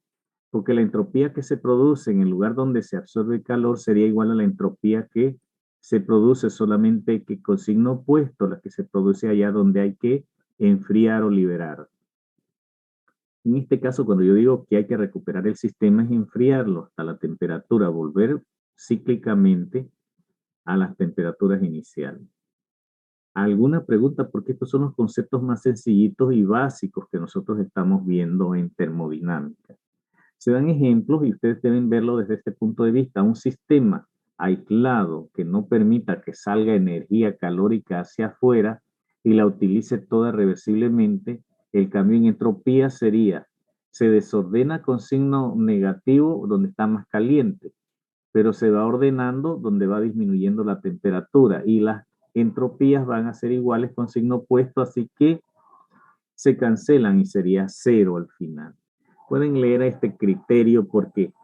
porque la entropía que se produce en el lugar donde se absorbe el calor sería igual a la entropía que se produce, solamente que con signo opuesto, la que se produce allá donde hay que enfriar o liberar. En este caso, cuando yo digo que hay que recuperar el sistema, es enfriarlo hasta la temperatura, volver cíclicamente a las temperaturas iniciales. ¿Alguna pregunta? Porque estos son los conceptos más sencillitos y básicos que nosotros estamos viendo en termodinámica. Se dan ejemplos y ustedes deben verlo desde este punto de vista. Un sistema aislado que no permita que salga energía calórica hacia afuera y la utilice toda reversiblemente, el cambio en entropía sería, se desordena con signo negativo donde está más caliente, pero se va ordenando donde va disminuyendo la temperatura y las entropías van a ser iguales con signo opuesto, así que se cancelan y sería cero al final. Pueden leer este criterio porque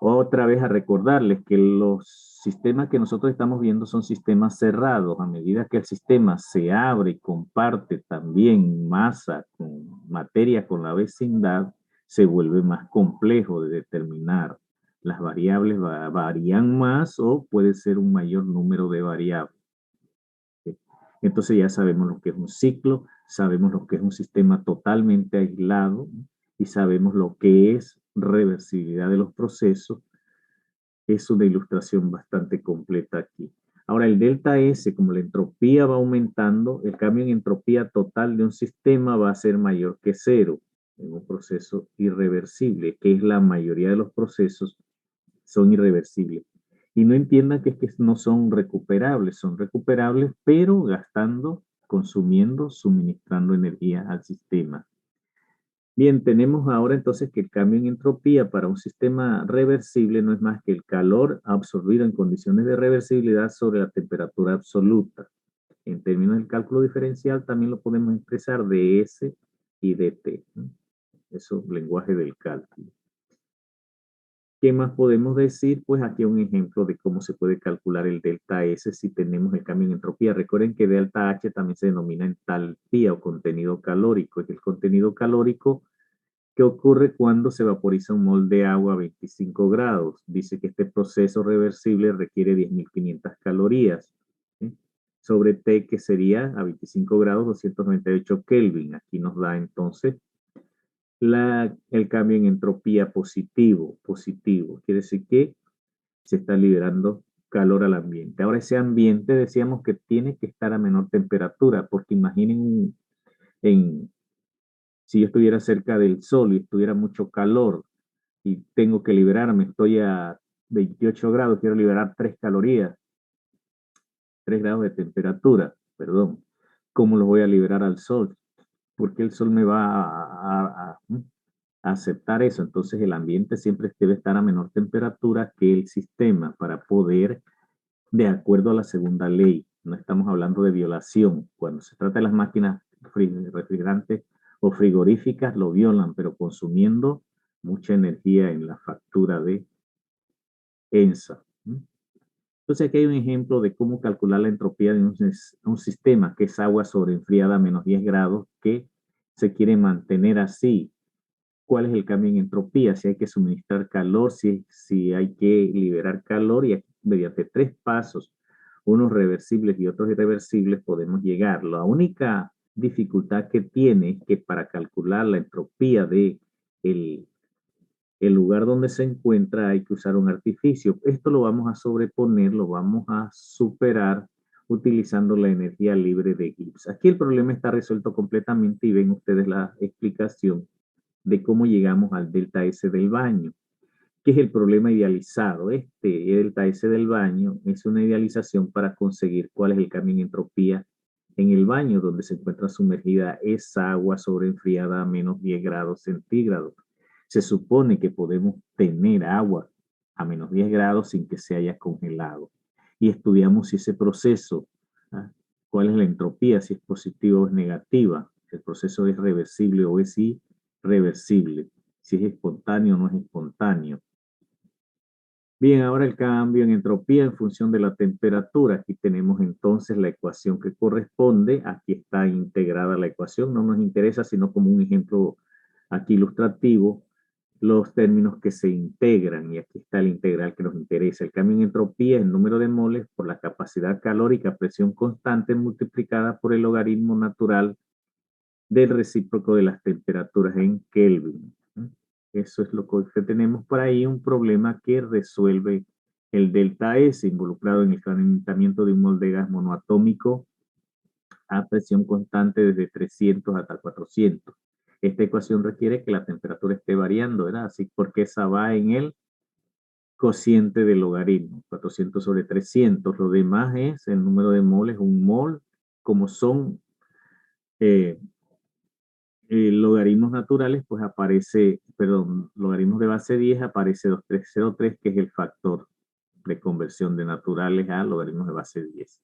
otra vez a recordarles que los sistemas que nosotros estamos viendo son sistemas cerrados. A medida que el sistema se abre y comparte también masa con materia con la vecindad, se vuelve más complejo de determinar. Las variables varían más o puede ser un mayor número de variables. Entonces ya sabemos lo que es un ciclo, sabemos lo que es un sistema totalmente aislado y sabemos lo que es reversibilidad de los procesos. Es una ilustración bastante completa aquí. Ahora, el delta S, como la entropía va aumentando, el cambio en entropía total de un sistema va a ser mayor que cero en un proceso irreversible, que es la mayoría de los procesos son irreversibles. Y no entiendan que es que no son recuperables, pero gastando, consumiendo, suministrando energía al sistema. Bien, tenemos ahora entonces que el cambio en entropía para un sistema reversible no es más que el calor absorbido en condiciones de reversibilidad sobre la temperatura absoluta. En términos del cálculo diferencial también lo podemos expresar de S y de T. Eso es lenguaje del cálculo. ¿Qué más podemos decir? Pues aquí un ejemplo de cómo se puede calcular el delta S si tenemos el cambio en entropía. Recuerden que delta H también se denomina entalpía o contenido calórico. Es el contenido calórico que ocurre cuando se vaporiza un mol de agua a 25 grados. Dice que este proceso reversible requiere 10.500 calorías. ¿Sí? Sobre T, que sería a 25 grados 298 Kelvin. Aquí nos da entonces el cambio en entropía positivo. Quiere decir que se está liberando calor al ambiente. Ahora ese ambiente decíamos que tiene que estar a menor temperatura, porque imaginen si yo estuviera cerca del sol y estuviera mucho calor y tengo que liberarme, estoy a 28 grados, quiero liberar 3 calorías, 3 grados de temperatura, perdón. ¿Cómo los voy a liberar al sol? Porque el sol me va a aceptar eso. Entonces el ambiente siempre debe estar a menor temperatura que el sistema para poder, de acuerdo a la segunda ley, no estamos hablando de violación. Cuando se trata de las máquinas refrigerantes o frigoríficas, lo violan, pero consumiendo mucha energía en la factura de ENSA. Entonces aquí hay un ejemplo de cómo calcular la entropía de un sistema que es agua sobreenfriada a menos 10 grados que se quiere mantener así. ¿Cuál es el cambio en entropía? Si hay que suministrar calor, si hay que liberar calor, y aquí, mediante 3 pasos, unos reversibles y otros irreversibles, podemos llegar. La única dificultad que tiene es que para calcular la entropía de el lugar donde se encuentra hay que usar un artificio. Esto lo vamos a sobreponer, lo vamos a superar utilizando la energía libre de Gibbs. Aquí el problema está resuelto completamente y ven ustedes la explicación de cómo llegamos al delta S del baño, que es el problema idealizado. Este delta S del baño es una idealización para conseguir cuál es el cambio en entropía en el baño donde se encuentra sumergida esa agua sobreenfriada a menos 10 grados centígrados. Se supone que podemos tener agua a menos 10 grados sin que se haya congelado. Y estudiamos si ese proceso, cuál es la entropía, si es positiva o es negativa, si el proceso es reversible o es irreversible. si es espontáneo o no es espontáneo. Bien, ahora el cambio en entropía en función de la temperatura. Aquí tenemos entonces la ecuación que corresponde. Aquí está integrada la ecuación. No nos interesa, sino como un ejemplo aquí ilustrativo, los términos que se integran. Y aquí está el integral que nos interesa. El cambio en entropía es el número de moles por la capacidad calórica a presión constante multiplicada por el logaritmo natural del recíproco de las temperaturas en Kelvin. Eso es lo que tenemos por ahí, un problema que resuelve el delta S involucrado en el calentamiento de un mol de gas monoatómico a presión constante desde 300 hasta 400. Esta ecuación requiere que la temperatura esté variando, ¿verdad? Así porque esa va en el cociente del logaritmo, 400 sobre 300. Lo demás es el número de moles, un mol, como son logaritmos naturales, pues aparece, perdón, logaritmos de base 10 aparece 2303, que es el factor de conversión de naturales a logaritmos de base 10.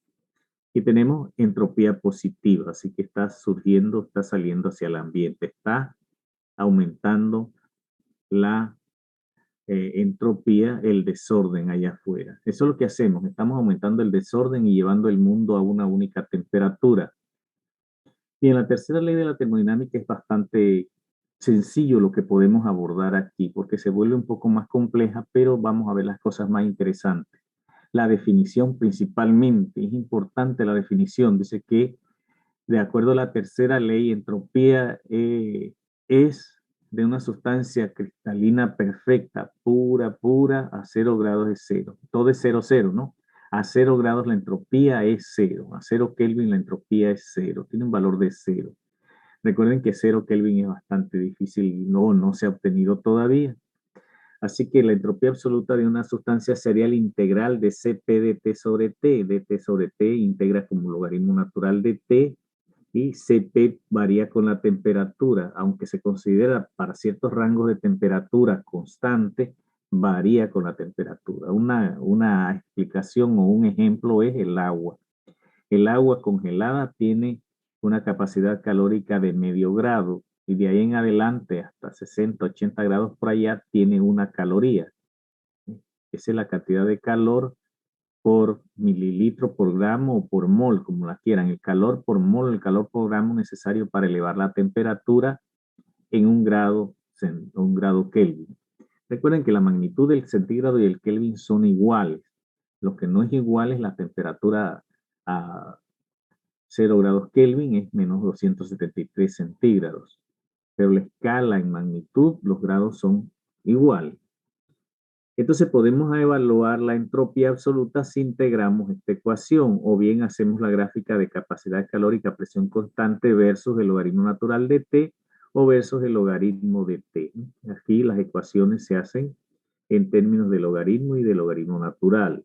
Y tenemos entropía positiva, así que está surgiendo, está saliendo hacia el ambiente, está aumentando la entropía, el desorden allá afuera. Eso es lo que hacemos, estamos aumentando el desorden y llevando el mundo a una única temperatura. Y en la tercera ley de la termodinámica es bastante sencillo lo que podemos abordar aquí, porque se vuelve un poco más compleja, pero vamos a ver las cosas más interesantes. La definición principalmente, es importante la definición, dice que de acuerdo a la tercera ley, entropía es de una sustancia cristalina perfecta, pura, a 0 grados de cero. Todo es 0, 0, ¿no? A 0 grados la entropía es 0. A 0 Kelvin la entropía es 0. Tiene un valor de 0. Recuerden que 0 Kelvin es bastante difícil y no se ha obtenido todavía. Así que la entropía absoluta de una sustancia sería el integral de Cp de T sobre T. De T sobre T integra como logaritmo natural de T. Y Cp varía con la temperatura, aunque se considera para ciertos rangos de temperatura constante, varía con la temperatura. Una explicación o un ejemplo es el agua. El agua congelada tiene una capacidad calórica de medio grado y de ahí en adelante hasta 60, 80 grados por allá tiene una caloría. Esa es la cantidad de calor por mililitro por gramo o por mol, como la quieran. El calor por mol, el calor por gramo necesario para elevar la temperatura en un grado Kelvin. Recuerden que la magnitud del centígrado y el Kelvin son iguales. Lo que no es igual es la temperatura a 0 grados Kelvin, es menos 273 centígrados. Pero la escala en magnitud, los grados son iguales. Entonces podemos evaluar la entropía absoluta si integramos esta ecuación o bien hacemos la gráfica de capacidad calórica a presión constante versus el logaritmo natural de T o versus el logaritmo de T. Aquí las ecuaciones se hacen en términos de logaritmo y de logaritmo natural.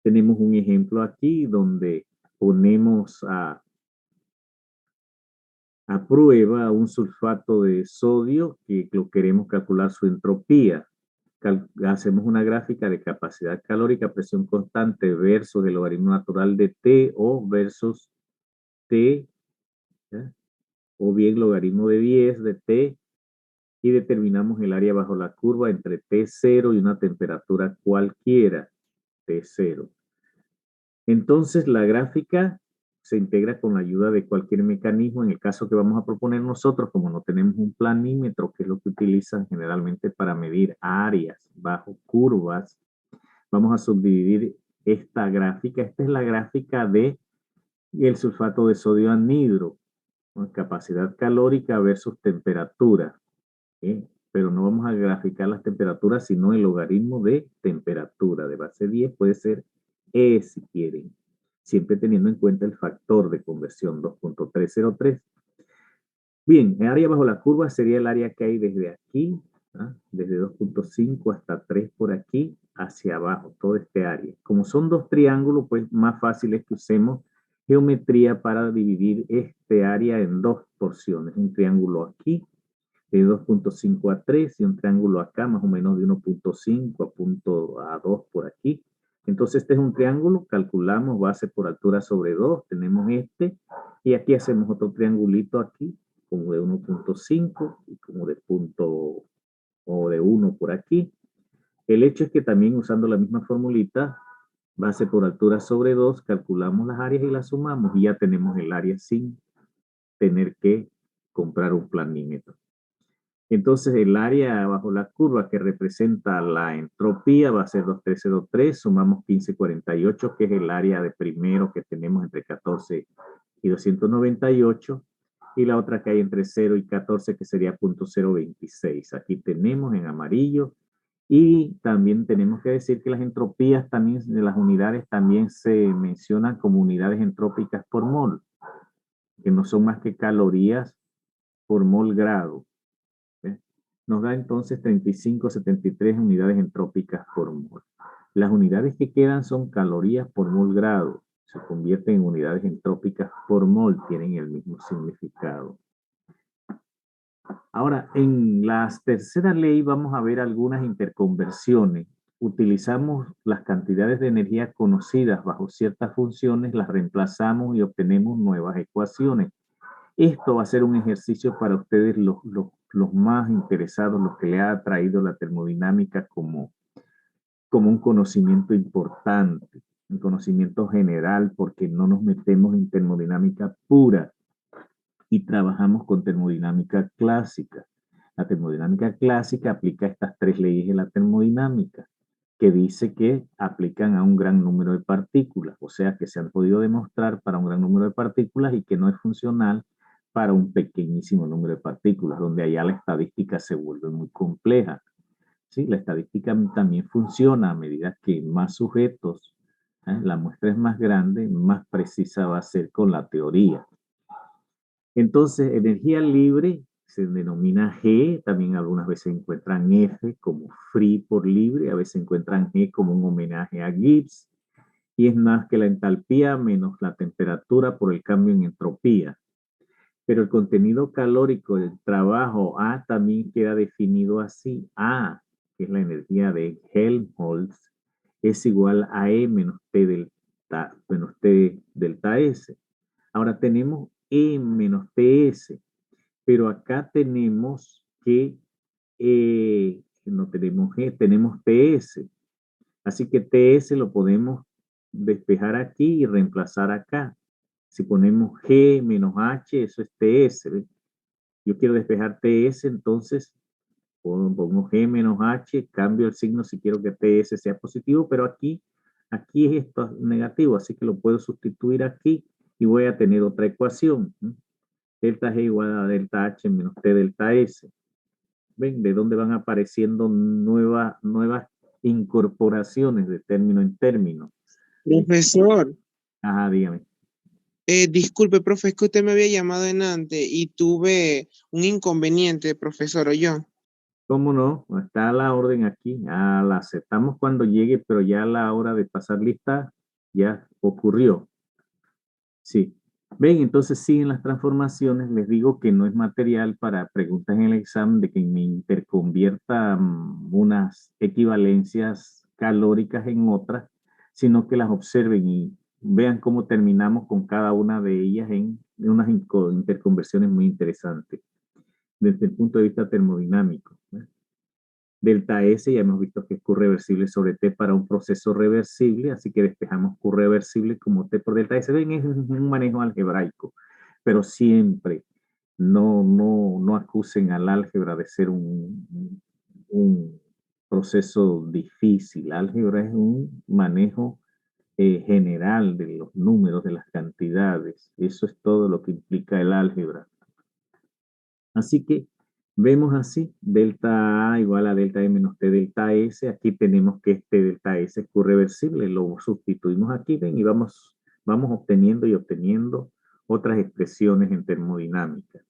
Tenemos un ejemplo aquí donde ponemos a prueba un sulfato de sodio que lo queremos calcular su entropía. Hacemos una gráfica de capacidad calórica a presión constante versus el logaritmo natural de T o versus T, ¿ya? O bien logaritmo de 10 de T y determinamos el área bajo la curva entre T0 y una temperatura cualquiera, T0. Entonces la gráfica se integra con la ayuda de cualquier mecanismo. En el caso que vamos a proponer nosotros, como no tenemos un planímetro, que es lo que utilizan generalmente para medir áreas bajo curvas, vamos a subdividir esta gráfica. Esta es la gráfica de el sulfato de sodio anhidro, con capacidad calórica versus temperatura. Pero no vamos a graficar las temperaturas, sino el logaritmo de temperatura. De base 10 puede ser E si quieren, siempre teniendo en cuenta el factor de conversión 2.303. Bien, el área bajo la curva sería el área que hay desde aquí, desde 2.5 hasta 3 por aquí, hacia abajo, todo este área. Como son dos triángulos, pues más fácil es que usemos geometría para dividir este área en dos porciones. Un triángulo aquí, de 2.5 a 3, y un triángulo acá, más o menos de 1.5 a 2 por aquí. Entonces este es un triángulo, calculamos base por altura sobre 2, tenemos este, y aquí hacemos otro triangulito aquí, como de 1.5 y como de punto o de 1 por aquí. El hecho es que también usando la misma formulita, base por altura sobre 2, calculamos las áreas y las sumamos y ya tenemos el área sin tener que comprar un planímetro. Entonces el área bajo la curva que representa la entropía va a ser 21303, sumamos 1548, que es el área de primero que tenemos entre 14 y 298, y la otra que hay entre 0 y 14 que sería 0.026. Aquí tenemos en amarillo, y también tenemos que decir que las entropías también de las unidades también se mencionan como unidades entrópicas por mol, que no son más que calorías por mol grado. Nos da entonces 3573 unidades entrópicas por mol. Las unidades que quedan son calorías por mol grado. Se convierten en unidades entrópicas por mol, tienen el mismo significado. Ahora, en la tercera ley vamos a ver algunas interconversiones. Utilizamos las cantidades de energía conocidas bajo ciertas funciones, las reemplazamos y obtenemos nuevas ecuaciones. Esto va a ser un ejercicio para ustedes los más interesados, los que le ha traído la termodinámica como un conocimiento importante, un conocimiento general, porque no nos metemos en termodinámica pura y trabajamos con termodinámica clásica. La termodinámica clásica aplica estas tres leyes de la termodinámica, que dice que aplican a un gran número de partículas, o sea que se han podido demostrar para un gran número de partículas y que no es funcional para un pequeñísimo número de partículas, donde allá la estadística se vuelve muy compleja. ¿Sí? La estadística también funciona a medida que más sujetos, la muestra es más grande, más precisa va a ser con la teoría. Entonces, energía libre se denomina G, también algunas veces encuentran F como free por libre, a veces encuentran G como un homenaje a Gibbs, y es más que la entalpía menos la temperatura por el cambio en entropía. Pero el contenido calórico del trabajo A también queda definido así. A, que es la energía de Helmholtz, es igual a E menos T delta S. Ahora tenemos E menos TS, pero acá tenemos que no tenemos G, tenemos TS. Así que TS lo podemos despejar aquí y reemplazar acá. Si ponemos G menos H, eso es TS. ¿Ves? Yo quiero despejar TS, entonces pongo G menos H, cambio el signo si quiero que TS sea positivo, pero aquí es esto negativo, así que lo puedo sustituir aquí y voy a tener otra ecuación. Delta G igual a delta H menos T delta S. ¿Ven? De dónde van apareciendo nuevas incorporaciones de término en término. Profesor, Ajá, dígame. disculpe, profe, es que usted me había llamado en antes y tuve un inconveniente, profesor, ¿o yo? ¿Cómo no? Está la orden aquí. La aceptamos cuando llegue, pero ya la hora de pasar lista ya ocurrió. Sí. Ven, entonces siguen las transformaciones. Les digo que no es material para preguntas en el examen de que me interconvierta unas equivalencias calóricas en otras, sino que las observen y vean cómo terminamos con cada una de ellas en unas interconversiones muy interesantes desde el punto de vista termodinámico. Delta S ya hemos visto que es Q reversible sobre T para un proceso reversible, así que despejamos Q reversible como T por delta S. Ven, es un manejo algebraico, pero siempre no acusen al álgebra de ser un proceso difícil. Álgebra es un manejo general de los números, de las cantidades. Eso es todo lo que implica el álgebra. Así que vemos así, delta A igual a delta E menos T delta S. Aquí tenemos que este delta S es Q reversible, lo sustituimos aquí, ven, y vamos obteniendo y obteniendo otras expresiones en termodinámica.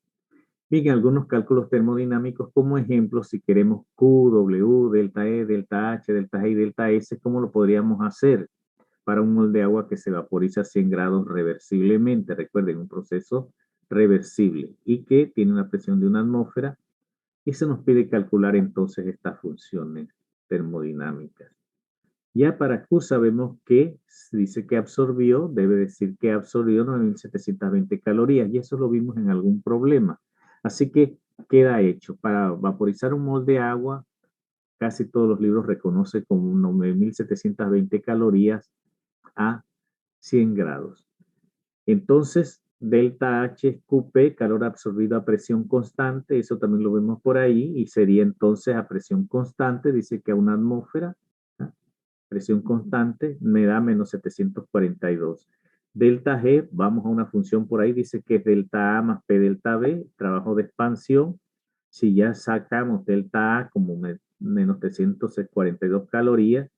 Bien, algunos cálculos termodinámicos como ejemplo, si queremos Q, W, delta E, delta H, delta G y delta S, ¿cómo lo podríamos hacer para un mol de agua que se vaporiza a 100 grados reversiblemente? Recuerden, un proceso reversible y que tiene una presión de una atmósfera, y se nos pide calcular entonces estas funciones termodinámicas. Ya para Q sabemos que dice que absorbió, debe decir que absorbió 9.720 calorías, y eso lo vimos en algún problema. Así que queda hecho. Para vaporizar un mol de agua, casi todos los libros reconocen como 9.720 calorías a 100 grados. Entonces, delta H es QP, calor absorbido a presión constante, eso también lo vemos por ahí, y sería entonces a presión constante, dice que a una atmósfera, presión constante, me da menos 742. Delta G, vamos a una función por ahí, dice que es delta A más P delta B, trabajo de expansión. Si ya sacamos delta A como menos 342 calorías,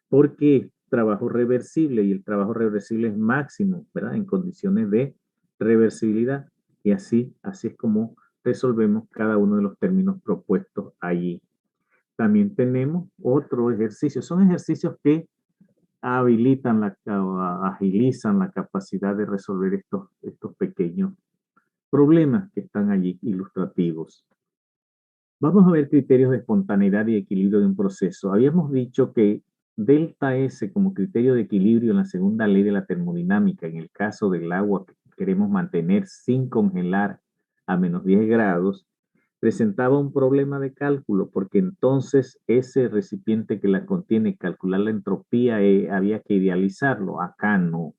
porque trabajo reversible y el trabajo reversible es máximo, ¿verdad? En condiciones de reversibilidad. Y así es como resolvemos cada uno de los términos propuestos allí. También tenemos otro ejercicio. Son ejercicios que habilitan agilizan la capacidad de resolver estos pequeños problemas que están allí ilustrativos. Vamos a ver criterios de espontaneidad y equilibrio de un proceso. Habíamos dicho que delta S como criterio de equilibrio en la segunda ley de la termodinámica, en el caso del agua que queremos mantener sin congelar a menos 10 grados, presentaba un problema de cálculo, porque entonces ese recipiente que la contiene, calcular la entropía, había que idealizarlo. Acá no.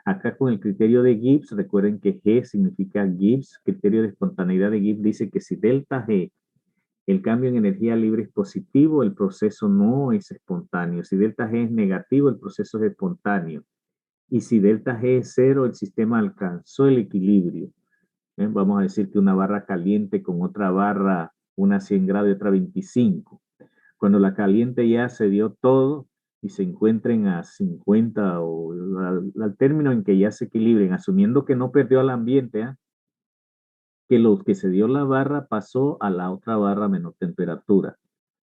Acá con el criterio de Gibbs, recuerden que G significa Gibbs, criterio de espontaneidad de Gibbs dice que si delta G, el cambio en energía libre es positivo, el proceso no es espontáneo. Si delta G es negativo, el proceso es espontáneo. Y si delta G es cero, el sistema alcanzó el equilibrio. Vamos a decir que una barra caliente con otra barra, una 100 grados y otra 25. Cuando la caliente ya se dio todo y se encuentren a 50 o al término en que ya se equilibren, asumiendo que no perdió al ambiente, que lo que se dio la barra pasó a la otra barra a menor temperatura,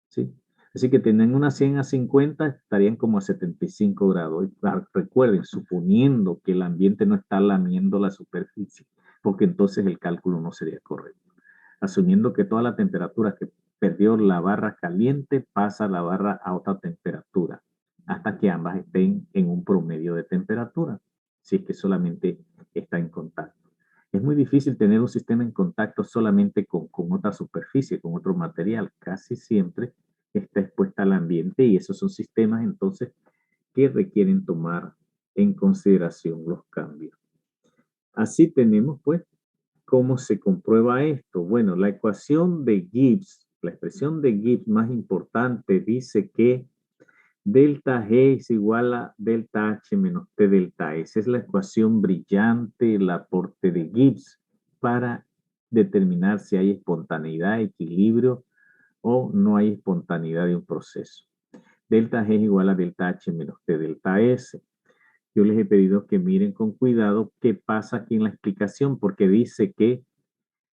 ¿sí? Así que tienen una 100 a 50, estarían como a 75 grados. Recuerden, suponiendo que el ambiente no está lamiendo la superficie, porque entonces el cálculo no sería correcto. Asumiendo que toda la temperatura que perdió la barra caliente pasa a la barra a otra temperatura, hasta que ambas estén en un promedio de temperatura, si es que solamente está en contacto. Es muy difícil tener un sistema en contacto solamente con otra superficie, con otro material. Casi siempre está expuesta al ambiente y esos son sistemas entonces que requieren tomar en consideración los cambios. Así tenemos pues cómo se comprueba esto. Bueno, la ecuación de Gibbs, la expresión de Gibbs más importante dice que delta G es igual a delta H menos T delta S. Es la ecuación brillante, el aporte de Gibbs para determinar si hay espontaneidad, equilibrio o no hay espontaneidad de un proceso. Delta G es igual a delta H menos T delta S. Yo les he pedido que miren con cuidado qué pasa aquí en la explicación, porque dice que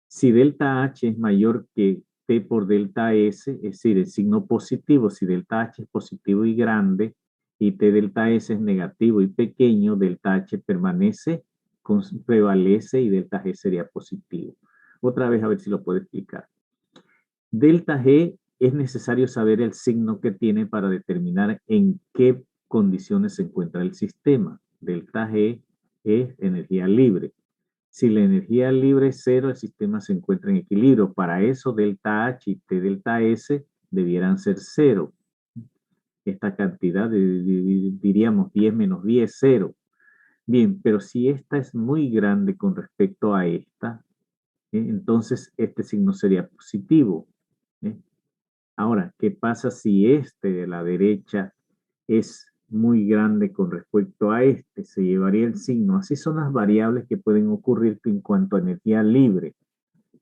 si delta H es mayor que T por delta S, es decir, el signo positivo, si delta H es positivo y grande y T delta S es negativo y pequeño, delta H permanece, prevalece y delta G sería positivo. Otra vez a ver si lo puedo explicar. Delta G es necesario saber el signo que tiene para determinar en qué condiciones se encuentra el sistema. Delta G es energía libre. Si la energía libre es cero, el sistema se encuentra en equilibrio. Para eso, delta H y T delta S debieran ser cero. Esta cantidad, diríamos 10 menos 10, 0. Bien, pero si esta es muy grande con respecto a esta, entonces este signo sería positivo. Ahora, ¿qué pasa si este de la derecha es muy grande con respecto a este? Se llevaría el signo. Así son las variables que pueden ocurrir en cuanto a energía libre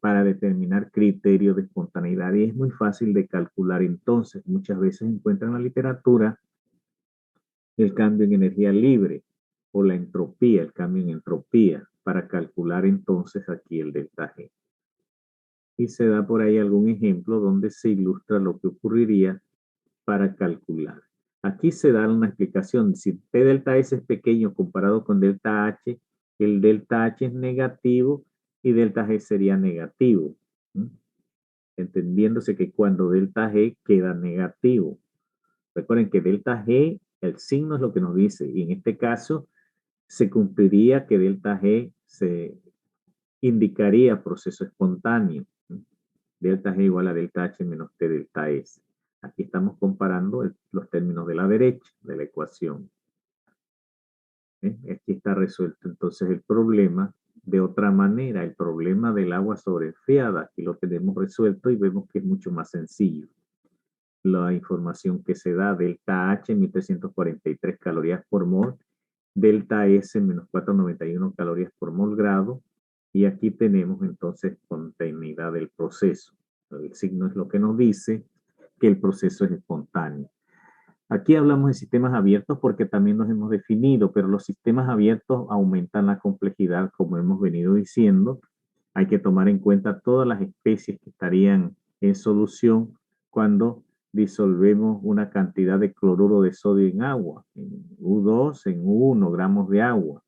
para determinar criterio de espontaneidad. Y es muy fácil de calcular entonces. Muchas veces encuentran en la literatura el cambio en energía libre o la entropía, el cambio en entropía, para calcular entonces aquí el delta G. Y se da por ahí algún ejemplo donde se ilustra lo que ocurriría para calcular. Aquí se da una explicación. Si T delta S es pequeño comparado con delta H, el delta H es negativo y delta G sería negativo. Entendiéndose que cuando delta G queda negativo. Recuerden que delta G, el signo es lo que nos dice. Y en este caso, se cumpliría que delta G indicaría proceso espontáneo. Delta G igual a delta H menos T delta S. Aquí estamos comparando los términos de la derecha de la ecuación. Aquí está resuelto entonces el problema de otra manera. El problema del agua sobreenfriada. Aquí lo tenemos resuelto y vemos que es mucho más sencillo. La información que se da, delta H 1343 calorías por mol, delta S menos 491 calorías por mol grado, y aquí tenemos entonces espontaneidad del proceso. El signo es lo que nos dice que el proceso es espontáneo. Aquí hablamos de sistemas abiertos porque también nos hemos definido, pero los sistemas abiertos aumentan la complejidad, como hemos venido diciendo. Hay que tomar en cuenta todas las especies que estarían en solución cuando disolvemos una cantidad de cloruro de sodio en agua, en U2, en U1 gramos de agua.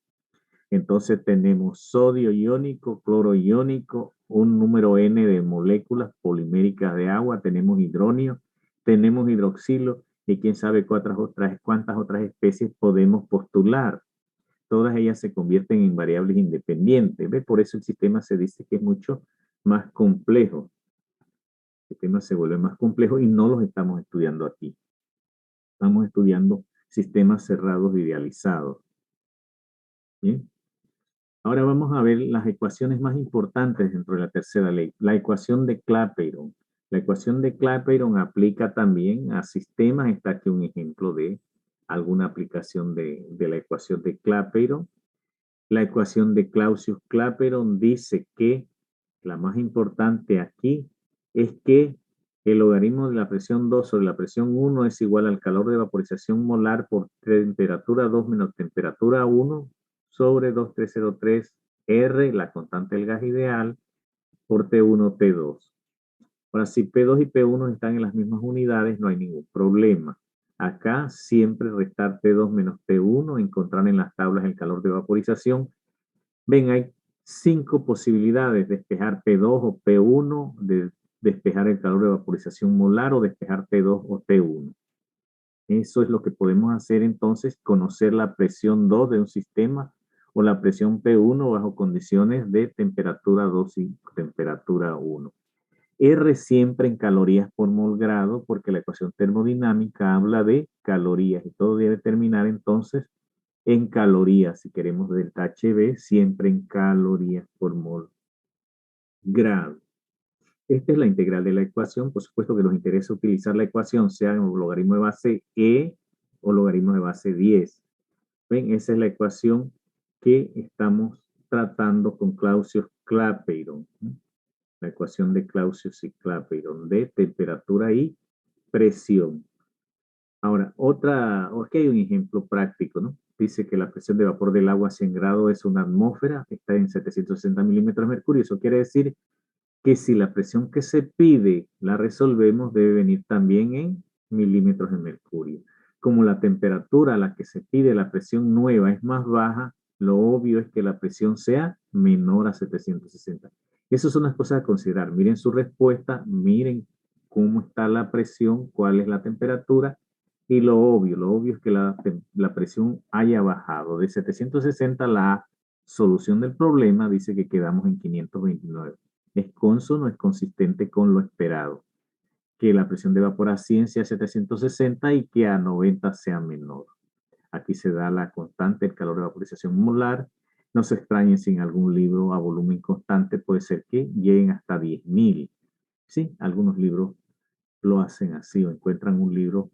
Entonces tenemos sodio iónico, cloro iónico, un número N de moléculas poliméricas de agua, tenemos hidronio, tenemos hidroxilo y quién sabe cuántas otras especies podemos postular. Todas ellas se convierten en variables independientes. ¿Ve? Por eso el sistema se dice que es mucho más complejo. El sistema se vuelve más complejo y no los estamos estudiando aquí. Estamos estudiando sistemas cerrados idealizados. ¿Bien? Ahora vamos a ver las ecuaciones más importantes dentro de la tercera ley. La ecuación de Clapeyron. La ecuación de Clapeyron aplica también a sistemas. Está aquí un ejemplo de alguna aplicación de la ecuación de Clapeyron. La ecuación de Clausius-Clapeyron dice que la más importante aquí es que el logaritmo de la presión 2 sobre la presión 1 es igual al calor de vaporización molar por temperatura 2 menos temperatura 1 sobre 2303 R, la constante del gas ideal, por T1, T2. Ahora, si P2 y P1 están en las mismas unidades, no hay ningún problema. Acá siempre restar T2 menos T1, encontrar en las tablas el calor de vaporización. Ven, hay 5 posibilidades: despejar P2 o P1, de despejar el calor de vaporización molar o despejar T2 o T1. Eso es lo que podemos hacer entonces, conocer la presión 2 de un sistema o la presión P1 bajo condiciones de temperatura 2 y temperatura 1. R siempre en calorías por mol grado, porque la ecuación termodinámica habla de calorías y todo debe terminar entonces en calorías. Si queremos delta HB, siempre en calorías por mol grado. Esta es la integral de la ecuación. Por supuesto que nos interesa utilizar la ecuación, sea en logaritmo de base E o logaritmo de base 10. ¿Ven? Esa es la ecuación que estamos tratando con Clausius-Clapeyron. La ecuación de Clausius y Clapeyron de temperatura y presión. Ahora, aquí hay un ejemplo práctico, ¿no? Dice que la presión de vapor del agua a 100 grados es una atmósfera, está en 760 milímetros de mercurio. Eso quiere decir que si la presión que se pide la resolvemos, debe venir también en milímetros de mercurio. Como la temperatura a la que se pide la presión nueva es más baja, lo obvio es que la presión sea menor a 760. Esas son las cosas a considerar. Miren su respuesta, miren cómo está la presión, cuál es la temperatura, y lo obvio es que la presión haya bajado. De 760 la solución del problema dice que quedamos en 529. ¿Es consono? ¿Es consistente con lo esperado? Que la presión de vapor a 100 sea 760 y que a 90 sea menor. Aquí se da la constante, el calor de vaporización molar. No se extrañen si en algún libro a volumen constante puede ser que lleguen hasta 10.000. Sí, algunos libros lo hacen así o encuentran un libro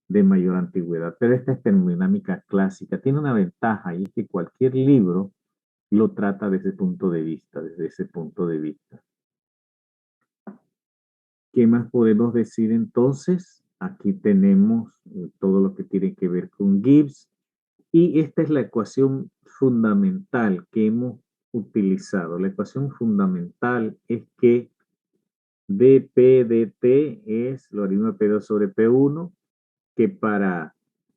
de mayor antigüedad. Pero esta es termodinámica clásica. Tiene una ventaja y es que cualquier libro lo trata desde ese punto de vista, ¿Qué más podemos decir entonces? Aquí tenemos todo lo que tiene que ver con Gibbs. Y esta es la ecuación fundamental que hemos utilizado. La ecuación fundamental es que dP dt es logaritmo de P2 sobre P1, que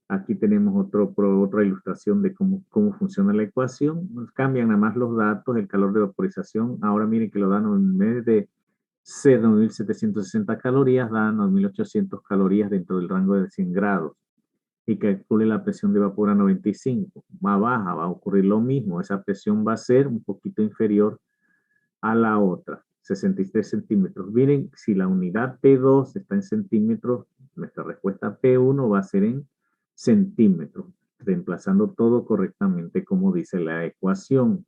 aquí tenemos otra ilustración de cómo funciona la ecuación. Nos cambian nada más los datos, el calor de vaporización. Ahora miren que lo dan en vez de ser 9.760 calorías, dan 9.800 calorías dentro del rango de 100 grados. Y calcule la presión de vapor a 95. Más baja, va a ocurrir lo mismo. Esa presión va a ser un poquito inferior a la otra, 63 centímetros. Miren, si la unidad P2 está en centímetros, nuestra respuesta P1 va a ser en centímetros, reemplazando todo correctamente como dice la ecuación.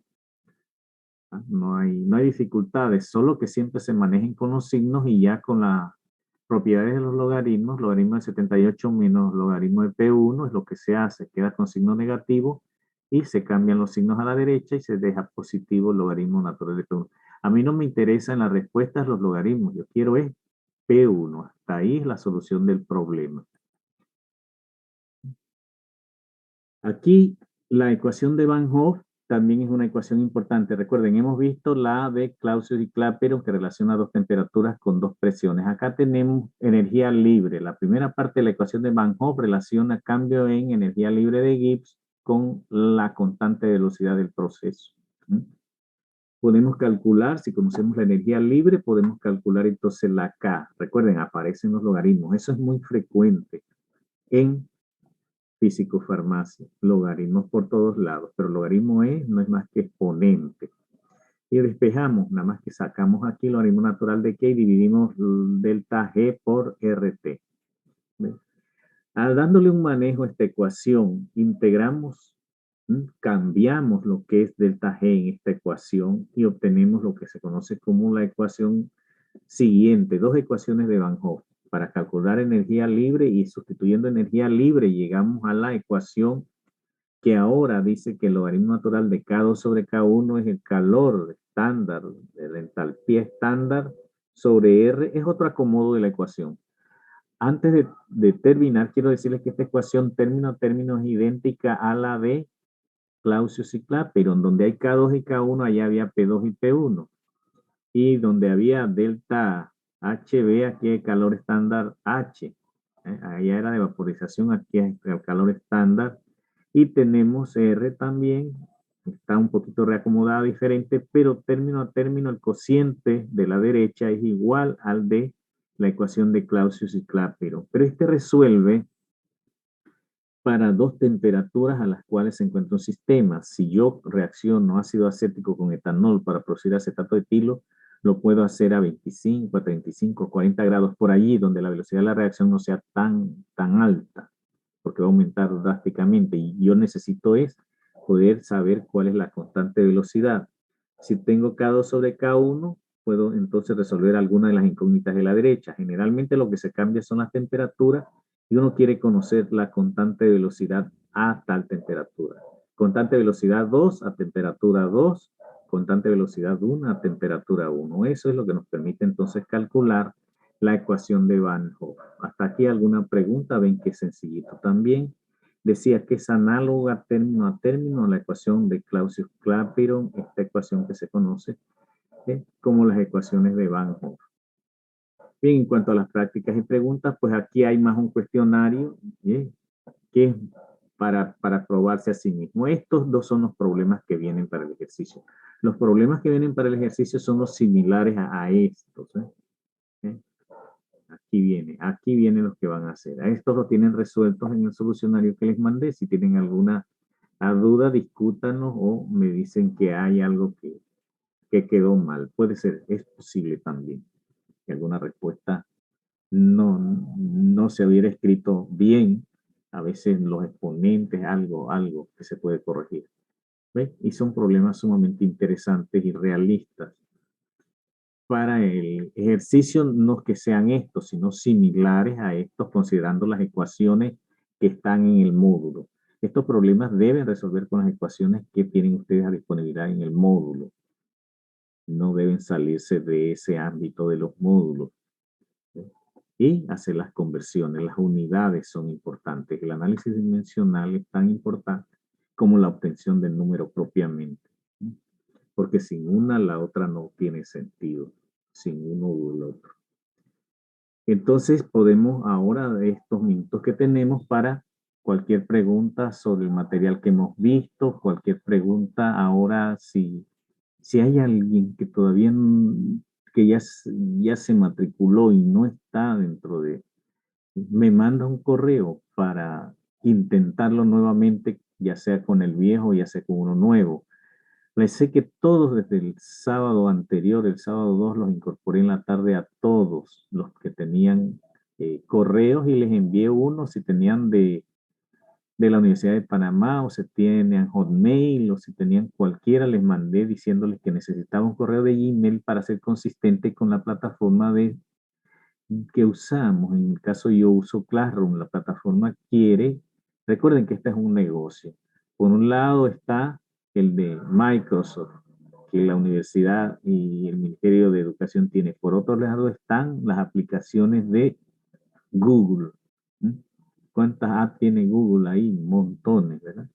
No hay dificultades, solo que siempre se manejen con los signos y ya con las propiedades de los logaritmos, logaritmo de 78 menos logaritmo de P1 es lo que se hace, queda con signo negativo y se cambian los signos a la derecha y se deja positivo el logaritmo natural de P1. A mí no me interesa en las respuestas los logaritmos, yo quiero es P1, hasta ahí es la solución del problema. Aquí la ecuación de Van Hoff también es una ecuación importante. Recuerden, hemos visto la de Clausius y Clapeyron que relaciona dos temperaturas con dos presiones. Acá tenemos energía libre. La primera parte de la ecuación de Van Hoff relaciona cambio en energía libre de Gibbs con la constante de velocidad del proceso. Podemos calcular, si conocemos la energía libre, podemos calcular entonces la K. Recuerden, aparecen los logaritmos. Eso es muy frecuente en físico-farmacia, logaritmos por todos lados, pero logaritmo no es más que exponente. Y despejamos, nada más que sacamos aquí el logaritmo natural de K y dividimos delta G por RT. Dándole un manejo a esta ecuación, integramos, cambiamos lo que es delta G en esta ecuación y obtenemos lo que se conoce como la ecuación siguiente, dos ecuaciones de Van Hoff. Para calcular energía libre y sustituyendo energía libre llegamos a la ecuación que ahora dice que el logaritmo natural de K2 sobre K1 es el calor estándar, la entalpía estándar sobre R, es otro acomodo de la ecuación. Antes de terminar, quiero decirles que esta ecuación término a término es idéntica a la de Clausius y Clapeyron, donde hay K2 y K1, allá había P2 y P1. Y donde había delta HB, aquí hay calor estándar H. Allá era de vaporización, aquí es el calor estándar. Y tenemos R también, está un poquito reacomodada diferente, pero término a término el cociente de la derecha es igual al de la ecuación de Clausius y Clapeyron. Pero este resuelve para dos temperaturas a las cuales se encuentra un sistema. Si yo reacciono ácido acético con etanol para producir acetato de etilo, lo puedo hacer a 25, a 35, 40 grados por allí, donde la velocidad de la reacción no sea tan alta, porque va a aumentar drásticamente. Y yo necesito poder saber cuál es la constante de velocidad. Si tengo K2 sobre K1, puedo entonces resolver alguna de las incógnitas de la derecha. Generalmente lo que se cambia son las temperaturas y uno quiere conocer la constante de velocidad a tal temperatura. Constante de velocidad 2 a temperatura 2, constante de velocidad 1 a temperatura 1. Eso es lo que nos permite entonces calcular la ecuación de Van Hoff. Hasta aquí alguna pregunta, ven que es sencillito también. Decía que es análoga a término a la ecuación de Clausius-Clapeyron, esta ecuación que se conoce como las ecuaciones de Van Hoff. Bien, en cuanto a las prácticas y preguntas, pues aquí hay más un cuestionario que es para probarse a sí mismo. Estos dos son los problemas que vienen para el ejercicio. Los problemas que vienen para el ejercicio son los similares a estos. Aquí vienen los que van a hacer. A estos los tienen resueltos en el solucionario que les mandé. Si tienen alguna duda, discútanos o me dicen que hay algo que quedó mal. Puede ser, es posible también que alguna respuesta no se hubiera escrito bien. A veces los exponentes, algo que se puede corregir. ¿Ves? Y son problemas sumamente interesantes y realistas. Para el ejercicio no que sean estos, sino similares a estos, considerando las ecuaciones que están en el módulo. Estos problemas deben resolver con las ecuaciones que tienen ustedes a disponibilidad en el módulo. No deben salirse de ese ámbito de los módulos. Y hacer las conversiones. Las unidades son importantes. El análisis dimensional es tan importante como la obtención del número propiamente. Porque sin una, la otra no tiene sentido. Sin uno u el otro. Entonces podemos ahora, de estos minutos que tenemos, para cualquier pregunta sobre el material que hemos visto, cualquier pregunta ahora, si hay alguien que todavía que ya se matriculó y no está dentro de, me manda un correo para intentarlo nuevamente, ya sea con el viejo, ya sea con uno nuevo. Les sé que todos desde el sábado anterior, el sábado 2, los incorporé en la tarde a todos los que tenían correos y les envié uno si tenían de la Universidad de Panamá o si tenían Hotmail o si tenían cualquiera, les mandé diciéndoles que necesitaba un correo de Gmail para ser consistente con la plataforma que usamos. En el caso yo uso Classroom, la plataforma quiere, recuerden que este es un negocio. Por un lado está el de Microsoft, que la universidad y el Ministerio de Educación tiene. Por otro lado están las aplicaciones de Google. ¿Cuántas apps tiene Google ahí? Montones, ¿verdad?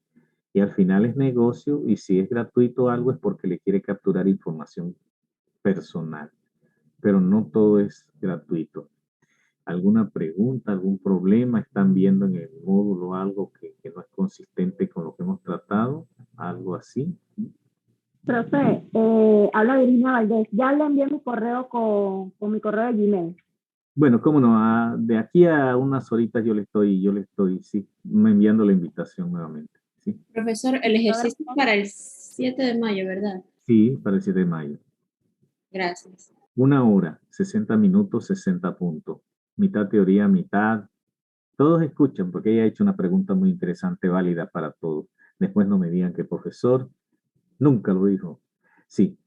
Y al final es negocio y si es gratuito algo es porque le quiere capturar información personal. Pero no todo es gratuito. ¿Alguna pregunta, algún problema? ¿Están viendo en el módulo algo que no es consistente con lo que hemos tratado? ¿Algo así? Profe, habla Virginia Valdés. Ya le envié mi correo con mi correo de Gmail. Bueno, cómo no, de aquí a unas horitas yo le estoy, sí, enviando la invitación nuevamente. ¿Sí? Profesor, el ejercicio es para el 7 de mayo, ¿verdad? Sí, para el 7 de mayo. Gracias. 1 hora, 60 minutos, 60 puntos. Mitad teoría, mitad. Todos escuchan porque ella ha hecho una pregunta muy interesante, válida para todos. Después no me digan que profesor nunca lo dijo. Sí,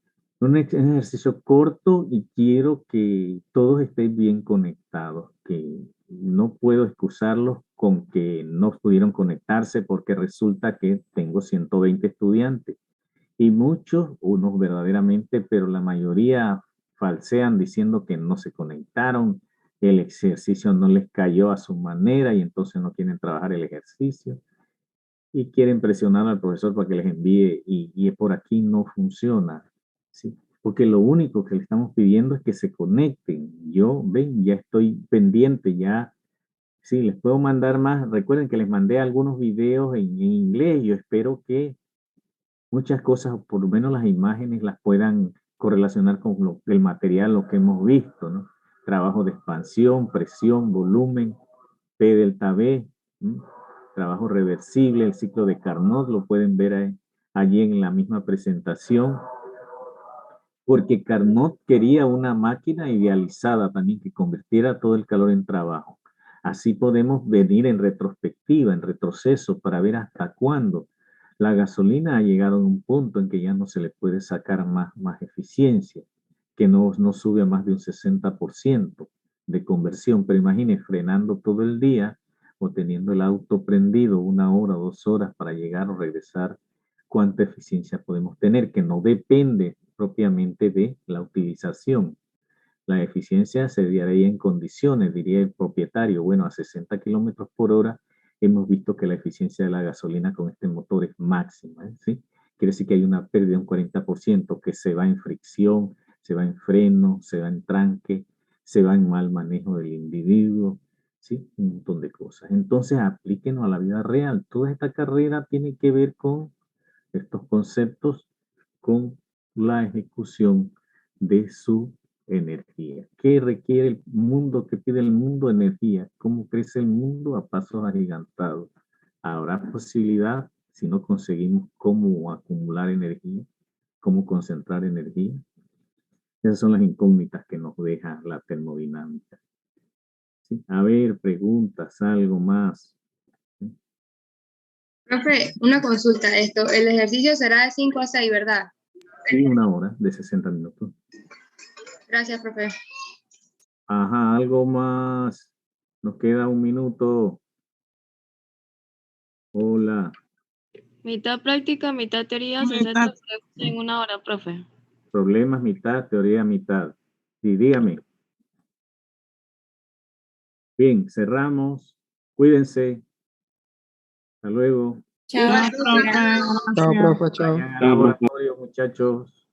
un ejercicio corto y quiero que todos estén bien conectados, que no puedo excusarlos con que no pudieron conectarse porque resulta que tengo 120 estudiantes y muchos, unos verdaderamente, pero la mayoría falsean diciendo que no se conectaron, el ejercicio no les cayó a su manera y entonces no quieren trabajar el ejercicio y quieren presionar al profesor para que les envíe y por aquí no funciona, ¿sí? Porque lo único que le estamos pidiendo es que se conecten. Yo, ven, ya estoy pendiente, ya, sí, les puedo mandar más. Recuerden que les mandé algunos videos en inglés. Yo espero que muchas cosas, por lo menos las imágenes, las puedan correlacionar con el material, lo que hemos visto, ¿no? Trabajo de expansión, presión, volumen, P delta B, ¿m? Trabajo reversible, el ciclo de Carnot, lo pueden ver allí en la misma presentación, porque Carnot quería una máquina idealizada también que convirtiera todo el calor en trabajo. Así podemos venir en retrospectiva, en retroceso, para ver hasta cuándo la gasolina ha llegado a un punto en que ya no se le puede sacar más eficiencia, que no sube a más de un 60% de conversión. Pero imagine frenando todo el día o teniendo el auto prendido 1 hora, 2 horas para llegar o regresar, cuánta eficiencia podemos tener, que no depende propiamente de la utilización. La eficiencia se daría en condiciones, diría el propietario. Bueno, a 60 kilómetros por hora hemos visto que la eficiencia de la gasolina con este motor es máxima, ¿sí? Quiere decir que hay una pérdida de un 40% que se va en fricción, se va en freno, se va en tranque, se va en mal manejo del individuo, ¿sí? Un montón de cosas. Entonces, aplíquenos a la vida real. Toda esta carrera tiene que ver con estos conceptos, con la ejecución de su energía. ¿Qué requiere el mundo? ¿Qué pide el mundo? Energía. ¿Cómo crece el mundo? A pasos agigantados. ¿Habrá posibilidad si no conseguimos cómo acumular energía? ¿Cómo concentrar energía? Esas son las incógnitas que nos deja la termodinámica. ¿Sí? A ver, preguntas, algo más. Profe, una consulta. El ejercicio será de 5 a 6, ¿verdad? Sí, 1 hora de 60 minutos. Gracias, profe. Ajá, algo más. Nos queda 1 minuto. Hola. Mitad práctica, mitad teoría, 60 preguntas en 1 hora, profe. Problemas mitad, teoría mitad. Sí, dígame. Bien, cerramos. Cuídense. Hasta luego. Chao, profe. Chao, profe, chao. Vayan al laboratorio, muchachos.